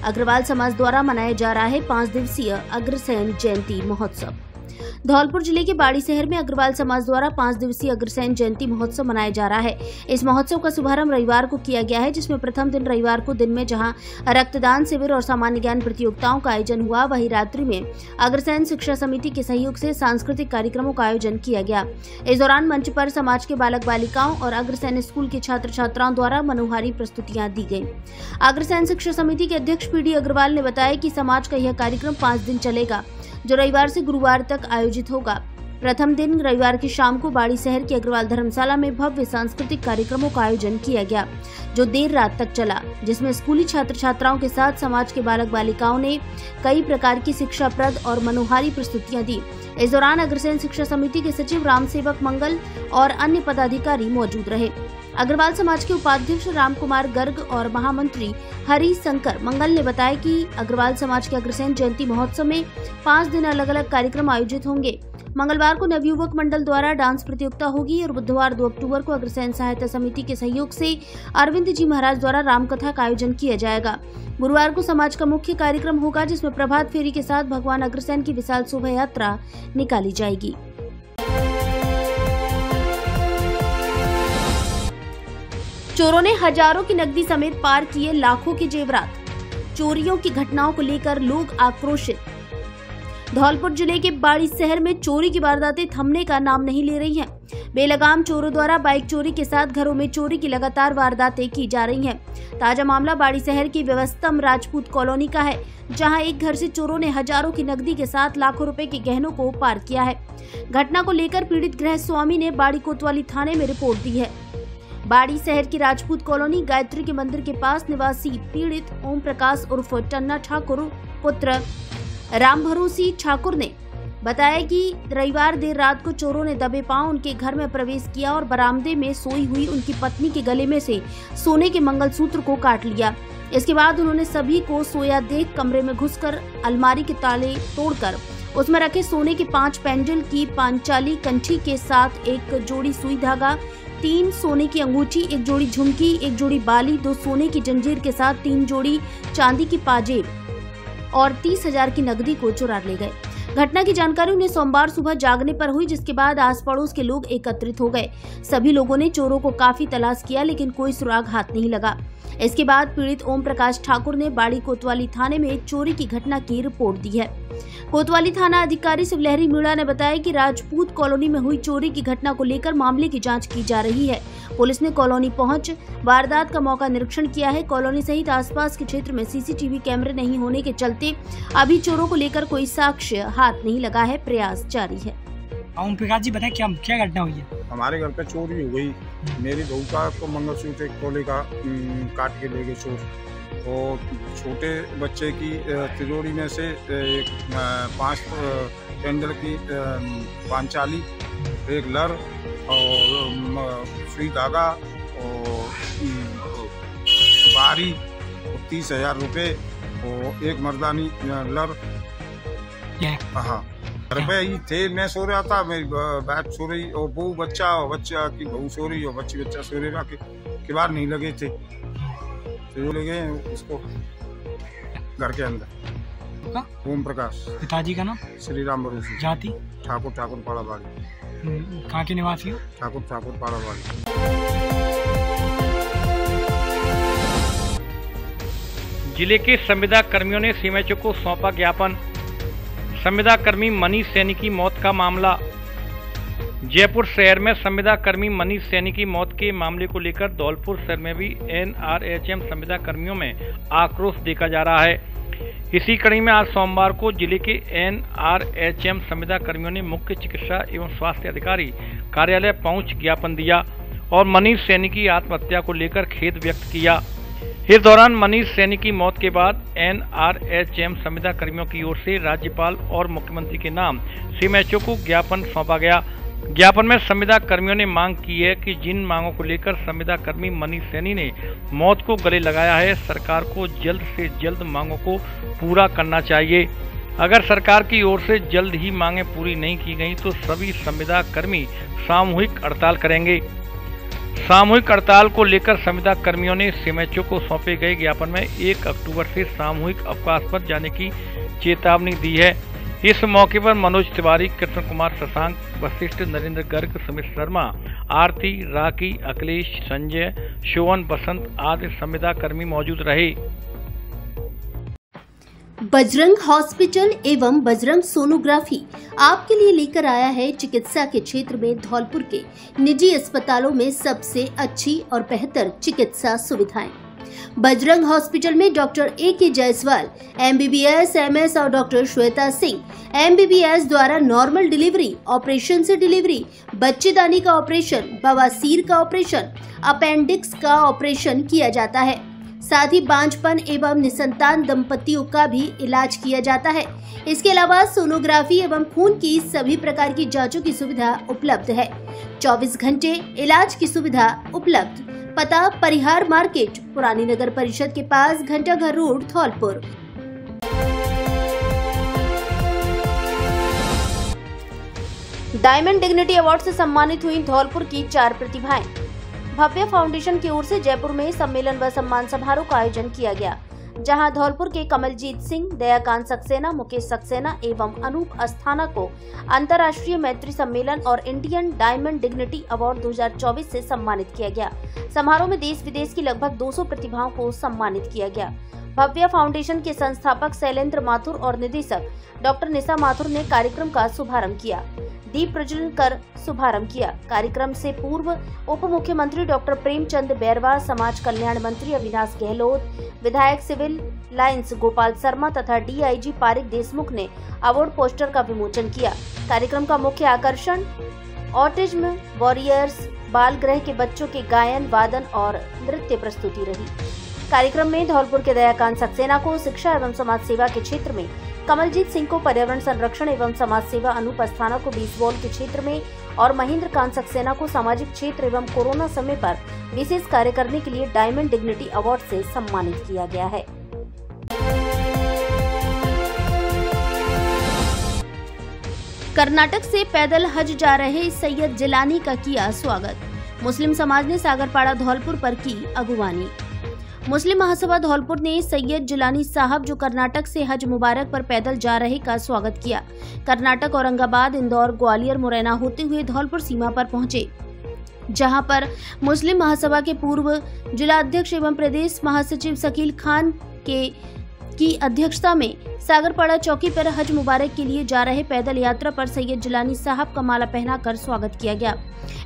अग्रवाल समाज द्वारा मनाया जा रहा है 5 दिवसीय अग्रसेन जयंती महोत्सव। धौलपुर जिले के बाड़ी शहर में अग्रवाल समाज द्वारा 5 दिवसीय अग्रसेन जयंती महोत्सव मनाया जा रहा है। इस महोत्सव का शुभारंभ रविवार को किया गया है, जिसमें प्रथम दिन रविवार को दिन में जहां रक्तदान शिविर और सामान्य ज्ञान प्रतियोगिताओं का आयोजन हुआ, वहीं रात्रि में अग्रसेन शिक्षा समिति के सहयोग से सांस्कृतिक कार्यक्रमों का आयोजन किया गया। इस दौरान मंच पर समाज के बालक बालिकाओं और अग्रसेन स्कूल के छात्र छात्राओं द्वारा मनोहारी प्रस्तुतियां दी गयी। अग्रसेन शिक्षा समिति के अध्यक्ष PD अग्रवाल ने बताया कि समाज का यह कार्यक्रम 5 दिन चलेगा, जो रविवार से गुरुवार तक आयोजित होगा। प्रथम दिन रविवार की शाम को बाड़ी शहर की अग्रवाल धर्मशाला में भव्य सांस्कृतिक कार्यक्रमों का आयोजन किया गया, जो देर रात तक चला, जिसमें स्कूली छात्र छात्राओं के साथ समाज के बालक बालिकाओं ने कई प्रकार की शिक्षाप्रद और मनोहारी प्रस्तुतियां दी। इस दौरान अग्रसेन शिक्षा समिति के सचिव राम सेवक मंगल और अन्य पदाधिकारी मौजूद रहे। अग्रवाल समाज के उपाध्यक्ष राम कुमार गर्ग और महामंत्री हरि शंकर मंगल ने बताया कि अग्रवाल समाज के अग्रसेन जयंती महोत्सव में 5 दिन अलग अलग कार्यक्रम आयोजित होंगे। मंगलवार को नवयुवक मंडल द्वारा डांस प्रतियोगिता होगी और बुधवार 2 अक्टूबर को अग्रसेन सहायता समिति के सहयोग से अरविंद जी महाराज द्वारा रामकथा का आयोजन किया जाएगा। गुरुवार को समाज का मुख्य कार्यक्रम होगा, जिसमें प्रभात फेरी के साथ भगवान अग्रसेन की विशाल शोभा यात्रा निकाली जाएगी। चोरों ने हजारों की नकदी समेत पार किए लाखों के जेवरात। चोरियों की घटनाओं को लेकर लोग आक्रोशित। धौलपुर जिले के बाड़ी शहर में चोरी की वारदातें थमने का नाम नहीं ले रही हैं। बेलगाम चोरों द्वारा बाइक चोरी के साथ घरों में चोरी की लगातार वारदातें की जा रही हैं। ताजा मामला बाड़ी शहर की व्यवस्थम राजपूत कॉलोनी का है, जहां एक घर से चोरों ने हजारों की नकदी के साथ लाखों रुपए के गहनों को पार किया है। घटना को लेकर पीड़ित गृह स्वामी ने बाड़ी कोतवाली थाने में रिपोर्ट दी है। बाड़ी शहर की राजपूत कॉलोनी गायत्री के मंदिर के पास निवासी पीड़ित ओम प्रकाश उर्फ टन्ना ठाकुर पुत्र राम भरोसी ठाकुर ने बताया कि रविवार देर रात को चोरों ने दबे पांव उनके घर में प्रवेश किया और बरामदे में सोई हुई उनकी पत्नी के गले में से सोने के मंगलसूत्र को काट लिया। इसके बाद उन्होंने सभी को सोया देख कमरे में घुसकर अलमारी के ताले तोड़कर उसमें रखे सोने के 5 पेंडल की पांचाली कंठी के साथ एक जोड़ी सुई धागा, 3 सोने की अंगूठी, 1 जोड़ी झुमकी, 1 जोड़ी बाली, 2 सोने की जंजीर के साथ 3 जोड़ी चांदी की पाजेब और 30,000 की नकदी को चुरा ले गए। घटना की जानकारी उन्हें सोमवार सुबह जागने पर हुई, जिसके बाद आस पड़ोस के लोग एकत्रित हो गए। सभी लोगों ने चोरों को काफी तलाश किया, लेकिन कोई सुराग हाथ नहीं लगा। इसके बाद पीड़ित ओम प्रकाश ठाकुर ने बाड़ी कोतवाली थाने में चोरी की घटना की रिपोर्ट दी है। कोतवाली थाना अधिकारी शिवलहरी मीणा ने बताया कि राजपूत कॉलोनी में हुई चोरी की घटना को लेकर मामले की जांच की जा रही है। पुलिस ने कॉलोनी पहुंच वारदात का मौका निरीक्षण किया है। कॉलोनी सहित आसपास के क्षेत्र में सीसीटीवी कैमरे नहीं होने के चलते अभी चोरों को लेकर कोई साक्ष्य हाथ नहीं लगा है। प्रयास जारी है। ओम प्रकाश जी बताएं क्या घटना हुई है? हमारे घर पे चोरी हो गई। मेरी बहू का तो मंगलसूत्र 1 तोले का काट के ले गए चोर, और छोटे बच्चे की तिजोरी में से 5 पेंडल की पांचाली, 1 लर और सुई धागा और बारी और 30,000 रुपये और 1 मर्दानी लर। हाँ, घर पे ही थे। मैं सो रहा था, मेरी बात सो रही और बहू बच्चा की बहू सो रही और बच्चा सो रहा के बाहर नहीं लगे थे, तो ले गए उसको घर के अंदर। ओम प्रकाश। पिताजी का नाम? श्री राम भरोसी। जाति? ठाकुर पाड़ा बाड़ी। कहाँ के निवासी हो? ठाकुर पाड़ा बाड़ी। जिले के संविदा कर्मियों ने सीएमएचओ को सौंपा ज्ञापन। संविदा कर्मी मनीष सैनी की मौत का मामला। जयपुर शहर में संविदा कर्मी मनीष सैनी की मौत के मामले को लेकर धौलपुर शहर में भी एनआरएचएम संविदा कर्मियों में आक्रोश देखा जा रहा है। इसी कड़ी में आज सोमवार को जिले के एनआरएचएम संविदा कर्मियों ने मुख्य चिकित्सा एवं स्वास्थ्य अधिकारी कार्यालय पहुंच ज्ञापन दिया और मनीष सैनी की आत्महत्या को लेकर खेद व्यक्त किया। इस दौरान मनीष सैनी की मौत के बाद एनआरएचएम संविदा कर्मियों की ओर से राज्यपाल और मुख्यमंत्री के नाम सीएमएचओ को ज्ञापन सौंपा गया। ज्ञापन में संविदा कर्मियों ने मांग की है कि जिन मांगों को लेकर संविदा कर्मी मनीष सैनी ने मौत को गले लगाया है, सरकार को जल्द से जल्द मांगों को पूरा करना चाहिए। अगर सरकार की ओर से जल्द ही मांगें पूरी नहीं की गई तो सभी संविदा कर्मी सामूहिक हड़ताल करेंगे। सामूहिक हड़ताल को लेकर संविदा कर्मियों ने सीएमएचओ को सौंपे गए ज्ञापन में 1 अक्टूबर से सामूहिक अवकाश पर जाने की चेतावनी दी है। इस मौके पर मनोज तिवारी, कृष्ण कुमार शशांक, वशिष्ठ, नरेंद्र गर्ग, सुमित शर्मा, आरती, राखी, अखिलेश, संजय, शोवन, बसंत आदि संविदा कर्मी मौजूद रहे। बजरंग हॉस्पिटल एवं बजरंग सोनोग्राफी आपके लिए लेकर आया है चिकित्सा के क्षेत्र में धौलपुर के निजी अस्पतालों में सबसे अच्छी और बेहतर चिकित्सा सुविधाएं। बजरंग हॉस्पिटल में doctor A.K. Jaiswal MBBS MS और डॉक्टर श्वेता सिंह MBBS द्वारा नॉर्मल डिलीवरी, ऑपरेशन से डिलीवरी, बच्चेदानी का ऑपरेशन, बवासीर का ऑपरेशन, अपेंडिक्स का ऑपरेशन किया जाता है। साथ ही बांझपन एवं निसंतान दंपतियों का भी इलाज किया जाता है। इसके अलावा सोनोग्राफी एवं खून की सभी प्रकार की जांचों की सुविधा उपलब्ध है। 24 घंटे इलाज की सुविधा उपलब्ध। पता परिहार मार्केट, पुरानी नगर परिषद के पास, Ghantaghar road, Dholpur. Diamond dignity award से सम्मानित हुई धौलपुर की 4 प्रतिभाएं। भव्य फाउंडेशन की ओर से जयपुर में सम्मेलन व सम्मान समारोह का आयोजन किया गया, जहां धौलपुर के कमलजीत सिंह, दयाकांत सक्सेना, मुकेश सक्सेना एवं अनूप अस्थाना को अंतर्राष्ट्रीय मैत्री सम्मेलन और इंडियन डायमंड डिग्निटी अवार्ड 2024 से सम्मानित किया गया। समारोह में देश विदेश की लगभग 200 प्रतिभाओं को सम्मानित किया गया। भव्य फाउंडेशन के संस्थापक शैलेंद्र माथुर और निदेशक डॉक्टर निशा माथुर ने कार्यक्रम का शुभारंभ किया, दीप प्रज्वलन कर शुभारंभ किया। कार्यक्रम से पूर्व उप मुख्यमंत्री डॉक्टर प्रेमचंद बैरवा, समाज कल्याण मंत्री अविनाश गहलोत, विधायक सिविल लाइन्स गोपाल शर्मा तथा DIG पारिक देशमुख ने अवार्ड पोस्टर का विमोचन किया। कार्यक्रम का मुख्य आकर्षण ऑटिज्म वॉरियर्स बाल गृह के बच्चों के गायन, वादन और नृत्य प्रस्तुति रही। कार्यक्रम में धौलपुर के दयाकांत सक्सेना को शिक्षा एवं समाज सेवा के क्षेत्र में, कमलजीत सिंह को पर्यावरण संरक्षण एवं समाज सेवा, अनूप अस्थाना को बेसबॉल के क्षेत्र में और महेंद्र कांत सक्सेना को सामाजिक क्षेत्र एवं कोरोना समय पर विशेष कार्य करने के लिए डायमंड डिग्निटी अवार्ड से सम्मानित किया गया है। कर्नाटक से पैदल हज जा रहे सैयद जिलानी का किया स्वागत। मुस्लिम समाज ने सागरपाड़ा धौलपुर पर की अगुवानी। मुस्लिम महासभा धौलपुर ने सैयद जिलानी साहब, जो कर्नाटक से हज मुबारक पर पैदल जा रहे, का स्वागत किया। कर्नाटक औरंगाबाद, इंदौर, ग्वालियर, मुरैना होते हुए धौलपुर सीमा पर पहुंचे, जहां पर मुस्लिम महासभा के पूर्व जिला अध्यक्ष एवं प्रदेश महासचिव शकील खान की अध्यक्षता में सागरपाड़ा चौकी पर हज मुबारक के लिए जा रहे पैदल यात्रा पर सैयद जिलानी साहब का माला पहनाकर स्वागत किया गया।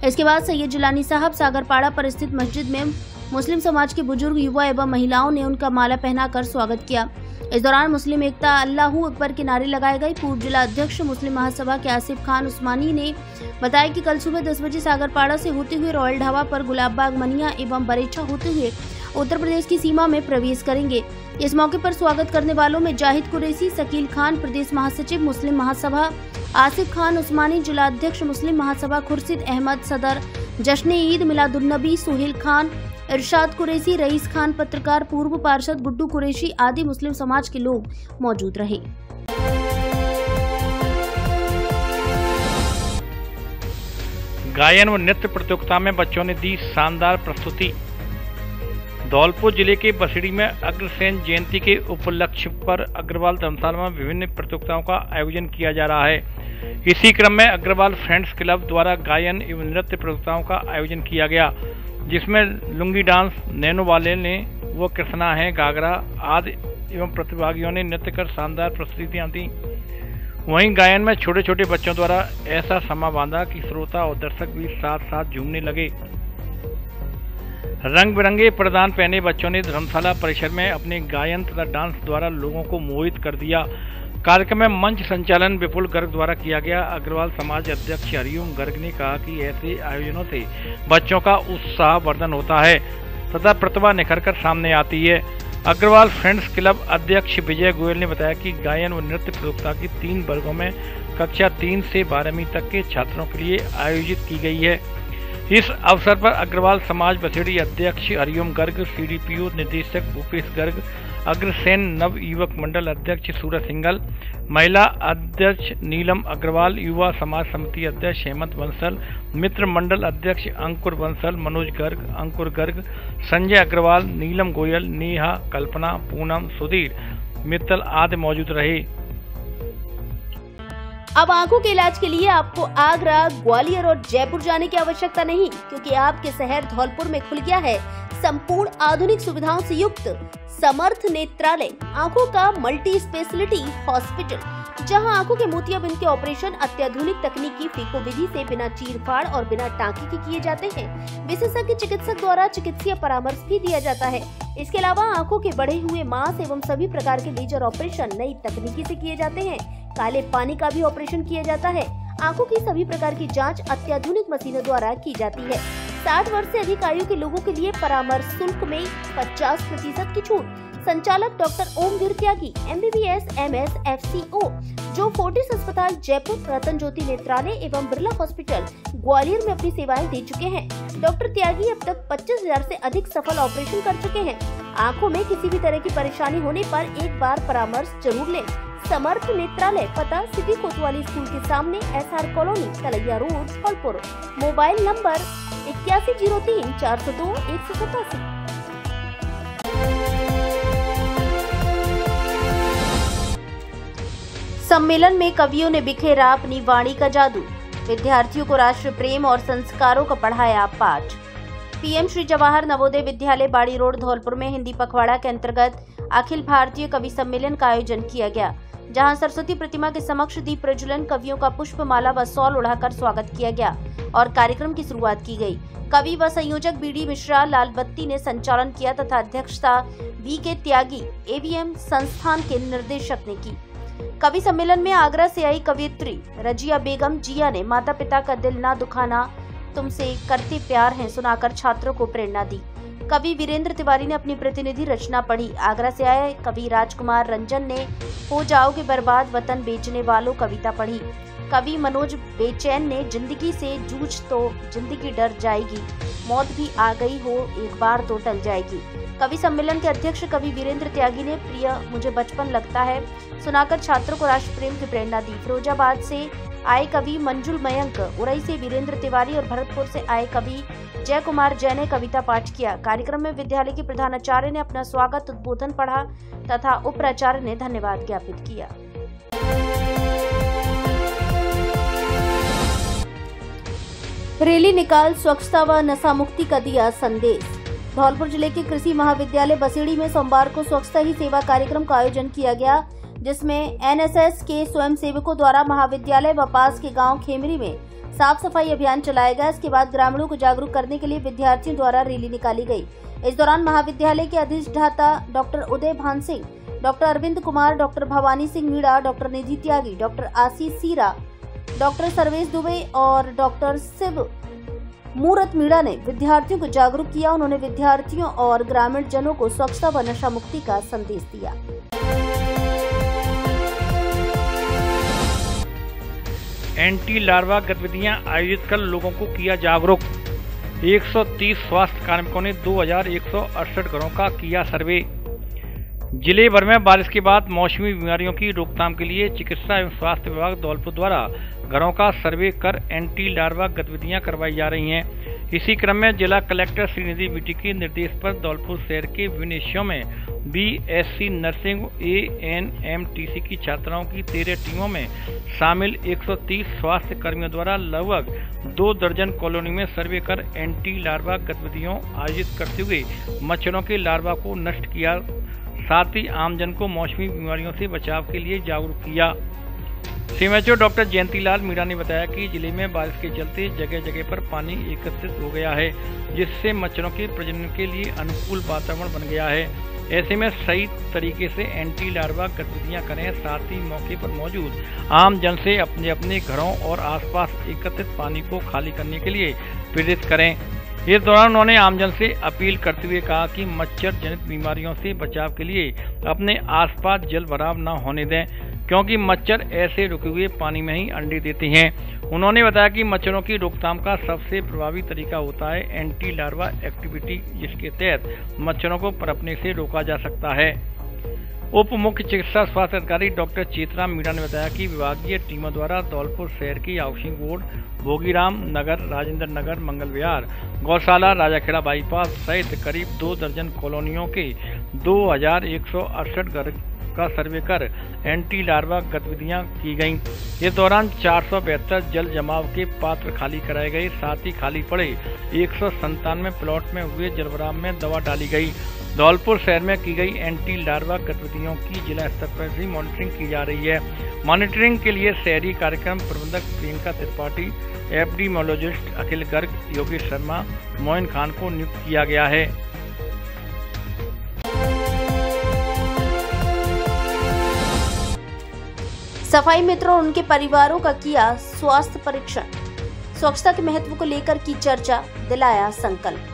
इसके बाद सैयद जिलानी साहब सागरपाड़ा पर स्थित मस्जिद में मुस्लिम समाज के बुजुर्ग, युवा एवं महिलाओं ने उनका माला पहनाकर स्वागत किया। इस दौरान मुस्लिम एकता, अल्लाहू अकबर के नारे लगाए गए। पूर्व जिला अध्यक्ष मुस्लिम महासभा के आसिफ खान उस्मानी ने बताया कि कल सुबह 10 बजे सागरपाड़ा से होते हुए रॉयल ढाबा पर गुलाबबाग, मनिया एवं बरेछा होते हुए उत्तर प्रदेश की सीमा में प्रवेश करेंगे। इस मौके पर स्वागत करने वालों में जाहिद कुरैशी, शकील खान प्रदेश महासचिव मुस्लिम महासभा, आसिफ खान उस्मानी जिला अध्यक्ष मुस्लिम महासभा, खुर्शीद अहमद सदर जश्न ईद मिलादुन्नबी, सुहेल खान, इरशाद कुरैशी, रईस खान पत्रकार, पूर्व पार्षद गुड्डू कुरैशी आदि मुस्लिम समाज के लोग मौजूद रहे। गायन व नृत्य प्रतियोगिता में बच्चों ने दी शानदार प्रस्तुति। धौलपुर जिले के बसड़ी में अग्रसेन जयंती के उपलक्ष्य पर अग्रवाल धर्मशाला में विभिन्न प्रतियोगिताओं का आयोजन किया जा रहा है। इसी क्रम में अग्रवाल फ्रेंड्स क्लब द्वारा गायन एवं नृत्य प्रतियोगिताओं का आयोजन किया गया, जिसमें लुंगी डांस, नैनो वाले ने वो कृष्णा है, घाघरा आदि एवं प्रतिभागियों ने नृत्य कर शानदार प्रस्तुतियां दी। वहीं गायन में छोटे छोटे बच्चों द्वारा ऐसा समा बांधा कि श्रोता और दर्शक भी साथ साथ झूमने लगे। रंग बिरंगे परिधान पहने बच्चों ने धर्मशाला परिसर में अपने गायन तथा डांस द्वारा लोगों को मोहित कर दिया। कार्यक्रम में मंच संचालन विपुल गर्ग द्वारा किया गया। अग्रवाल समाज अध्यक्ष हरिओम गर्ग ने कहा कि ऐसे आयोजनों से बच्चों का उत्साह वर्धन होता है तथा प्रतिभा निखर कर सामने आती है। अग्रवाल फ्रेंड्स क्लब अध्यक्ष विजय गोयल ने बताया कि गायन व नृत्य प्रतियोगिता की 3 वर्गों में कक्षा 3 से 12वीं तक के छात्रों के लिए आयोजित की गई है। इस अवसर पर अग्रवाल समाज बसेड़ी अध्यक्ष हरिओम गर्ग, सीडीपीओ निदेशक भूपेश गर्ग, अग्रसेन नव युवक मंडल अध्यक्ष सूरज सिंघल, महिला अध्यक्ष नीलम अग्रवाल, युवा समाज समिति अध्यक्ष हेमंत बंसल, मित्र मंडल अध्यक्ष अंकुर बंसल, मनोज गर्ग, अंकुर गर्ग, संजय अग्रवाल, नीलम गोयल, नेहा, कल्पना, पूनम, सुधीर मित्तल आदि मौजूद रहे। अब आंखों के इलाज के लिए आपको आगरा, ग्वालियर और जयपुर जाने की आवश्यकता नहीं, क्योंकि आपके शहर धौलपुर में खुल गया है संपूर्ण आधुनिक सुविधाओं से युक्त समर्थ नेत्रालय, आंखों का मल्टी स्पेशलिटी हॉस्पिटल, जहां आंखों के मोतियाबिंद के ऑपरेशन अत्याधुनिक तकनीकी फीको विधि से बिना चीरफाड़ और बिना टाँके के किए जाते हैं। विशेषज्ञ चिकित्सक द्वारा चिकित्सीय परामर्श भी दिया जाता है। इसके अलावा आंखों के बढ़े हुए मांस एवं सभी प्रकार के लेजर ऑपरेशन नई तकनीकी से किए जाते हैं। काले पानी का भी ऑपरेशन किया जाता है। आंखों की सभी प्रकार की जांच अत्याधुनिक मशीनों द्वारा की जाती है। 60 वर्ष से अधिक आयु के लोगों के लिए परामर्श शुल्क में 50% की छूट। संचालक डॉक्टर ओमवीर त्यागी, MBBS, MS, FCO, जो फोर्टिस अस्पताल जयपुर, रतन ज्योति नेत्रालय एवं बिरला हॉस्पिटल ग्वालियर में अपनी सेवाएं दे चुके हैं। डॉक्टर त्यागी अब तक 25,000 से अधिक सफल ऑपरेशन कर चुके हैं। आंखों में किसी भी तरह की परेशानी होने पर एक बार परामर्श जरूर लें। समर्थ नेत्रालय, पता सिटी कोतवाली स्कूल के सामने, SR colony, Talaiya road, Dholpur. Mobile number 8103 402 187। सम्मेलन में कवियों ने बिखेरा अपनी वाणी का जादू। विद्यार्थियों को राष्ट्र प्रेम और संस्कारों का पढ़ाया पाठ। PM श्री जवाहर नवोदय विद्यालय बाड़ी रोड धौलपुर में हिंदी पखवाड़ा के अंतर्गत अखिल भारतीय कवि सम्मेलन का आयोजन किया गया, जहां सरस्वती प्रतिमा के समक्ष दीप प्रज्वलन, कवियों का पुष्पमाला व शॉल उड़ाकर स्वागत किया गया और कार्यक्रम की शुरुआत की गई। कवि व संयोजक BD मिश्रा लालबत्ती ने संचालन किया तथा अध्यक्षता VK त्यागी AVM संस्थान के निर्देशक ने की। कवि सम्मेलन में आगरा से आई कवियत्री रजिया बेगम जिया ने माता पिता का दिल ना दुखाना, तुमसे करते प्यार हैं सुनाकर छात्रों को प्रेरणा दी। कवि वीरेंद्र तिवारी ने अपनी प्रतिनिधि रचना पढ़ी। आगरा से आए कवि राजकुमार रंजन ने हो जाओगे बर्बाद वतन बेचने वालों कविता पढ़ी। कवि मनोज बेचैन ने जिंदगी से जूझ तो जिंदगी डर जाएगी, मौत भी आ गई हो एक बार तो टल जाएगी। कवि सम्मेलन के अध्यक्ष कवि वीरेंद्र त्यागी ने प्रिय मुझे बचपन लगता है सुनाकर छात्रों को राष्ट्र प्रेम की प्रेरणा दी। फिरोजाबाद से आए कवि मंजुल मयंक, उरई से वीरेंद्र तिवारी और भरतपुर से आए कवि जय कुमार जैन ने कविता पाठ किया। कार्यक्रम में विद्यालय के प्रधानाचार्य ने अपना स्वागत उद्बोधन पढ़ा तथा उप प्राचार्य ने धन्यवाद ज्ञापित किया। रैली निकाल स्वच्छता व नशा मुक्ति का दिया संदेश। धौलपुर जिले के कृषि महाविद्यालय बसेड़ी में सोमवार को स्वच्छता ही सेवा कार्यक्रम का आयोजन किया गया, जिसमें NSS के स्वयंसेवकों द्वारा महाविद्यालय व पास के गांव खेमरी में साफ सफाई अभियान चलाया गया। इसके बाद ग्रामीणों को जागरूक करने के लिए विद्यार्थियों द्वारा रैली निकाली गई। इस दौरान महाविद्यालय के अधिष्ठाता doctor Uday Bhan Singh, doctor Arvind Kumar, doctor Bhawani Singh Meena, doctor Nidhi Tyagi, doctor Ashish Seera, doctor Sarvesh Dubey और डॉक्टर शिव मूरत मीणा ने विद्यार्थियों को जागरूक किया। उन्होंने विद्यार्थियों और ग्रामीण जनों को स्वच्छता व नशा मुक्ति का संदेश दिया। एंटी लार्वा गतिविधियां आयोजित कर लोगों को किया जागरूक। 130 स्वास्थ्य कार्मिकों ने 2168 घरों का किया सर्वे। जिले भर में बारिश के बाद मौसमी बीमारियों की रोकथाम के लिए चिकित्सा एवं स्वास्थ्य विभाग धौलपुर द्वारा घरों का सर्वे कर एंटी लार्वा गतिविधियां करवाई जा रही हैं। इसी क्रम में जिला कलेक्टर श्रीनिधि बीटी के निर्देश पर धौलपुर शहर के विभिन्न हिस्सों में BSc नर्सिंग ANMTC की छात्राओं की 13 टीमों में शामिल 130 स्वास्थ्य कर्मियों द्वारा लगभग 2 दर्जन कॉलोनी में सर्वे कर एंटी लार्वा गतिविधियों आयोजित करते हुए मच्छरों के लार्वा को नष्ट किया, साथ ही आमजन को मौसमी बीमारियों से बचाव के लिए जागरूक किया। CMHO डॉक्टर जयंतीलाल मीणा ने बताया कि जिले में बारिश के चलते जगह जगह पर पानी एकत्रित हो गया है, जिससे मच्छरों के प्रजनन के लिए अनुकूल वातावरण बन गया है। ऐसे में सही तरीके से एंटी लार्वा गतिविधियां करें, साथ ही मौके पर मौजूद आम जन से अपने अपने घरों और आसपास एकत्रित पानी को खाली करने के लिए प्रेरित करें। इस दौरान उन्होंने आमजन से अपील करते हुए कहा कि मच्छर जनित बीमारियों से बचाव के लिए अपने आसपास जल भराव न होने दें। क्योंकि मच्छर ऐसे रुके हुए पानी में ही अंडे देते हैं। उन्होंने बताया कि मच्छरों की रोकथाम का सबसे प्रभावी तरीका होता है एंटी लार्वा एक्टिविटी, जिसके तहत मच्छरों को पनपने से रोका जा सकता है। उप मुख्य चिकित्सा स्वास्थ्य अधिकारी डॉक्टर चेतराम मीणा ने बताया कि विभागीय टीमों द्वारा धौलपुर शहर की हाउसिंग बोर्ड, भोगीराम नगर, राजेंद्र नगर, मंगल विहार, गौशाला, राजाखेड़ा बाईपास सहित करीब 2 दर्जन कॉलोनियों के 2168 घर का सर्वे कर एंटी लार्वा गतिविधियां की गईं। इस दौरान 472 जल जमाव के पात्र खाली कराए गए, साथ ही खाली पड़े 197 प्लॉट में हुए जलभराव में दवा डाली गई। धौलपुर शहर में की गई एंटी लार्वा गतिविधियों की जिला स्तर पर भी मॉनिटरिंग की जा रही है। मॉनिटरिंग के लिए शहरी कार्यक्रम प्रबंधक प्रियंका त्रिपाठी, एपिडेमियोलॉजिस्ट अखिल गर्ग, योगेश शर्मा, मोइन खान को नियुक्त किया गया है। सफाई मित्रों और उनके परिवारों का किया स्वास्थ्य परीक्षण। स्वच्छता के महत्व को लेकर की चर्चा, दिलाया संकल्प।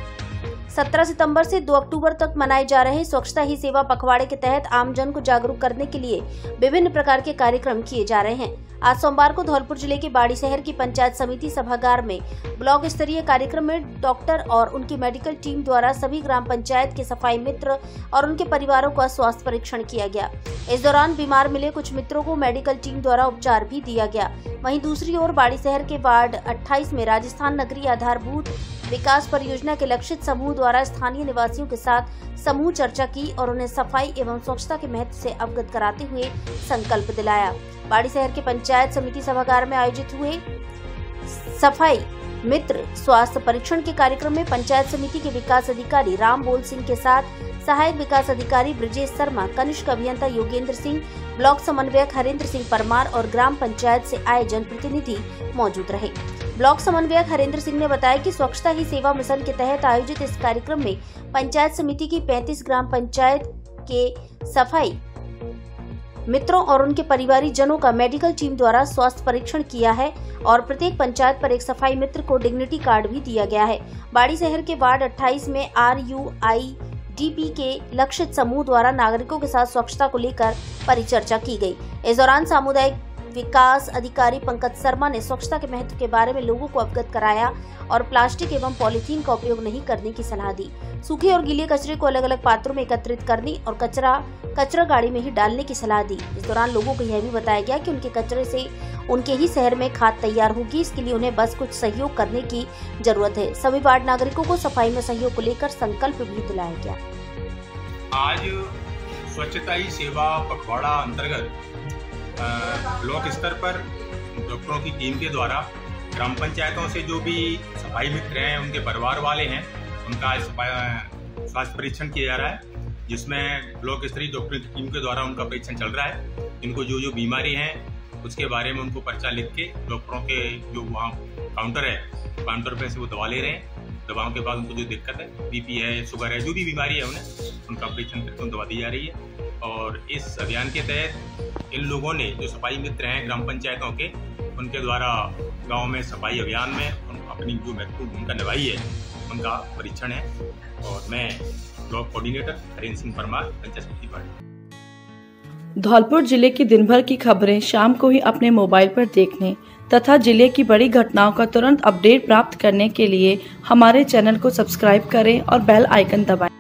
17 सितंबर से 2 अक्टूबर तक मनाए जा रहे स्वच्छता ही सेवा पखवाड़े के तहत आमजन को जागरूक करने के लिए विभिन्न प्रकार के कार्यक्रम किए जा रहे हैं। आज सोमवार को धौलपुर जिले के बाड़ी शहर की पंचायत समिति सभागार में ब्लॉक स्तरीय कार्यक्रम में डॉक्टर और उनकी मेडिकल टीम द्वारा सभी ग्राम पंचायत के सफाई मित्र और उनके परिवारों का स्वास्थ्य परीक्षण किया गया। इस दौरान बीमार मिले कुछ मित्रों को मेडिकल टीम द्वारा उपचार भी दिया गया। वहीं दूसरी ओर बाड़ी शहर के वार्ड 28 में राजस्थान नगरीय आधारभूत विकास परियोजना के लक्षित समूह द्वारा स्थानीय निवासियों के साथ समूह चर्चा की और उन्हें सफाई एवं स्वच्छता के महत्व से अवगत कराते हुए संकल्प दिलाया। बाड़ी शहर के पंचायत समिति सभागार में आयोजित हुए सफाई मित्र स्वास्थ्य परीक्षण के कार्यक्रम में पंचायत समिति के विकास अधिकारी राम बोल सिंह के साथ सहायक विकास अधिकारी ब्रजेश शर्मा, कनिष्ठ अभियंता योगेंद्र सिंह, ब्लॉक समन्वयक हरेंद्र सिंह परमार और ग्राम पंचायत से आए जनप्रतिनिधि मौजूद रहे। ब्लॉक समन्वयक हरेंद्र सिंह ने बताया कि स्वच्छता ही सेवा मिशन के तहत आयोजित इस कार्यक्रम में पंचायत समिति की 35 ग्राम पंचायत के सफाई मित्रों और उनके परिवारी जनों का मेडिकल टीम द्वारा स्वास्थ्य परीक्षण किया है और प्रत्येक पंचायत पर एक सफाई मित्र को डिग्निटी कार्ड भी दिया गया है। बाड़ी शहर के वार्ड 28 में RUIDP के लक्षित समूह द्वारा नागरिकों के साथ स्वच्छता को लेकर परिचर्चा की गई। इस दौरान सामुदायिक विकास अधिकारी पंकज शर्मा ने स्वच्छता के महत्व के बारे में लोगों को अवगत कराया और प्लास्टिक एवं पॉलीथीन का उपयोग नहीं करने की सलाह दी। सूखे और गीले कचरे को अलग अलग पात्रों में एकत्रित करने और कचरा गाड़ी में ही डालने की सलाह दी। इस दौरान लोगों को यह भी बताया गया कि उनके कचरे से उनके ही शहर में खाद तैयार होगी, इसके लिए उन्हें बस कुछ सहयोग करने की जरूरत है। सभी वार्ड नागरिकों को सफाई में सहयोग को लेकर संकल्प भी दिलाया गया। आज स्वच्छता ही सेवा पखवाड़ा अंतर्गत ब्लॉक स्तर पर डॉक्टरों की टीम के द्वारा ग्राम पंचायतों से जो भी सफाई मित्र हैं, उनके परिवार वाले हैं, उनका स्वास्थ्य परीक्षण किया जा रहा है, जिसमें ब्लॉक स्तरीय डॉक्टरों की टीम के द्वारा उनका परीक्षण चल रहा है। इनको जो जो बीमारी है उसके बारे में उनको पर्चा लिख के डॉक्टरों के जो वहाँ काउंटर है, काउंटर पे से वो दवा ले रहे हैं। दवाओं के बाद उनको जो दिक्कत है, BP है, शुगर है, जो भी बीमारी है उन्हें उनका परीक्षण करके उनको दवा दी जा रही है। और इस अभियान के तहत इन लोगों ने जो सफाई मित्र हैं ग्राम पंचायतों के, उनके द्वारा गांव में सफाई अभियान में अपनी जो महत्वपूर्ण भूमिका निभाई है, उनका परीक्षण है। और मैं ब्लॉक कोऑर्डिनेटर हरेंद्र सिंह परमार, पंचायत समिति पार्टी। धौलपुर जिले की दिन भर की खबरें शाम को ही अपने मोबाइल पर देखने तथा जिले की बड़ी घटनाओं का तुरंत अपडेट प्राप्त करने के लिए हमारे चैनल को सब्सक्राइब करें और बेल आइकन दबाएं।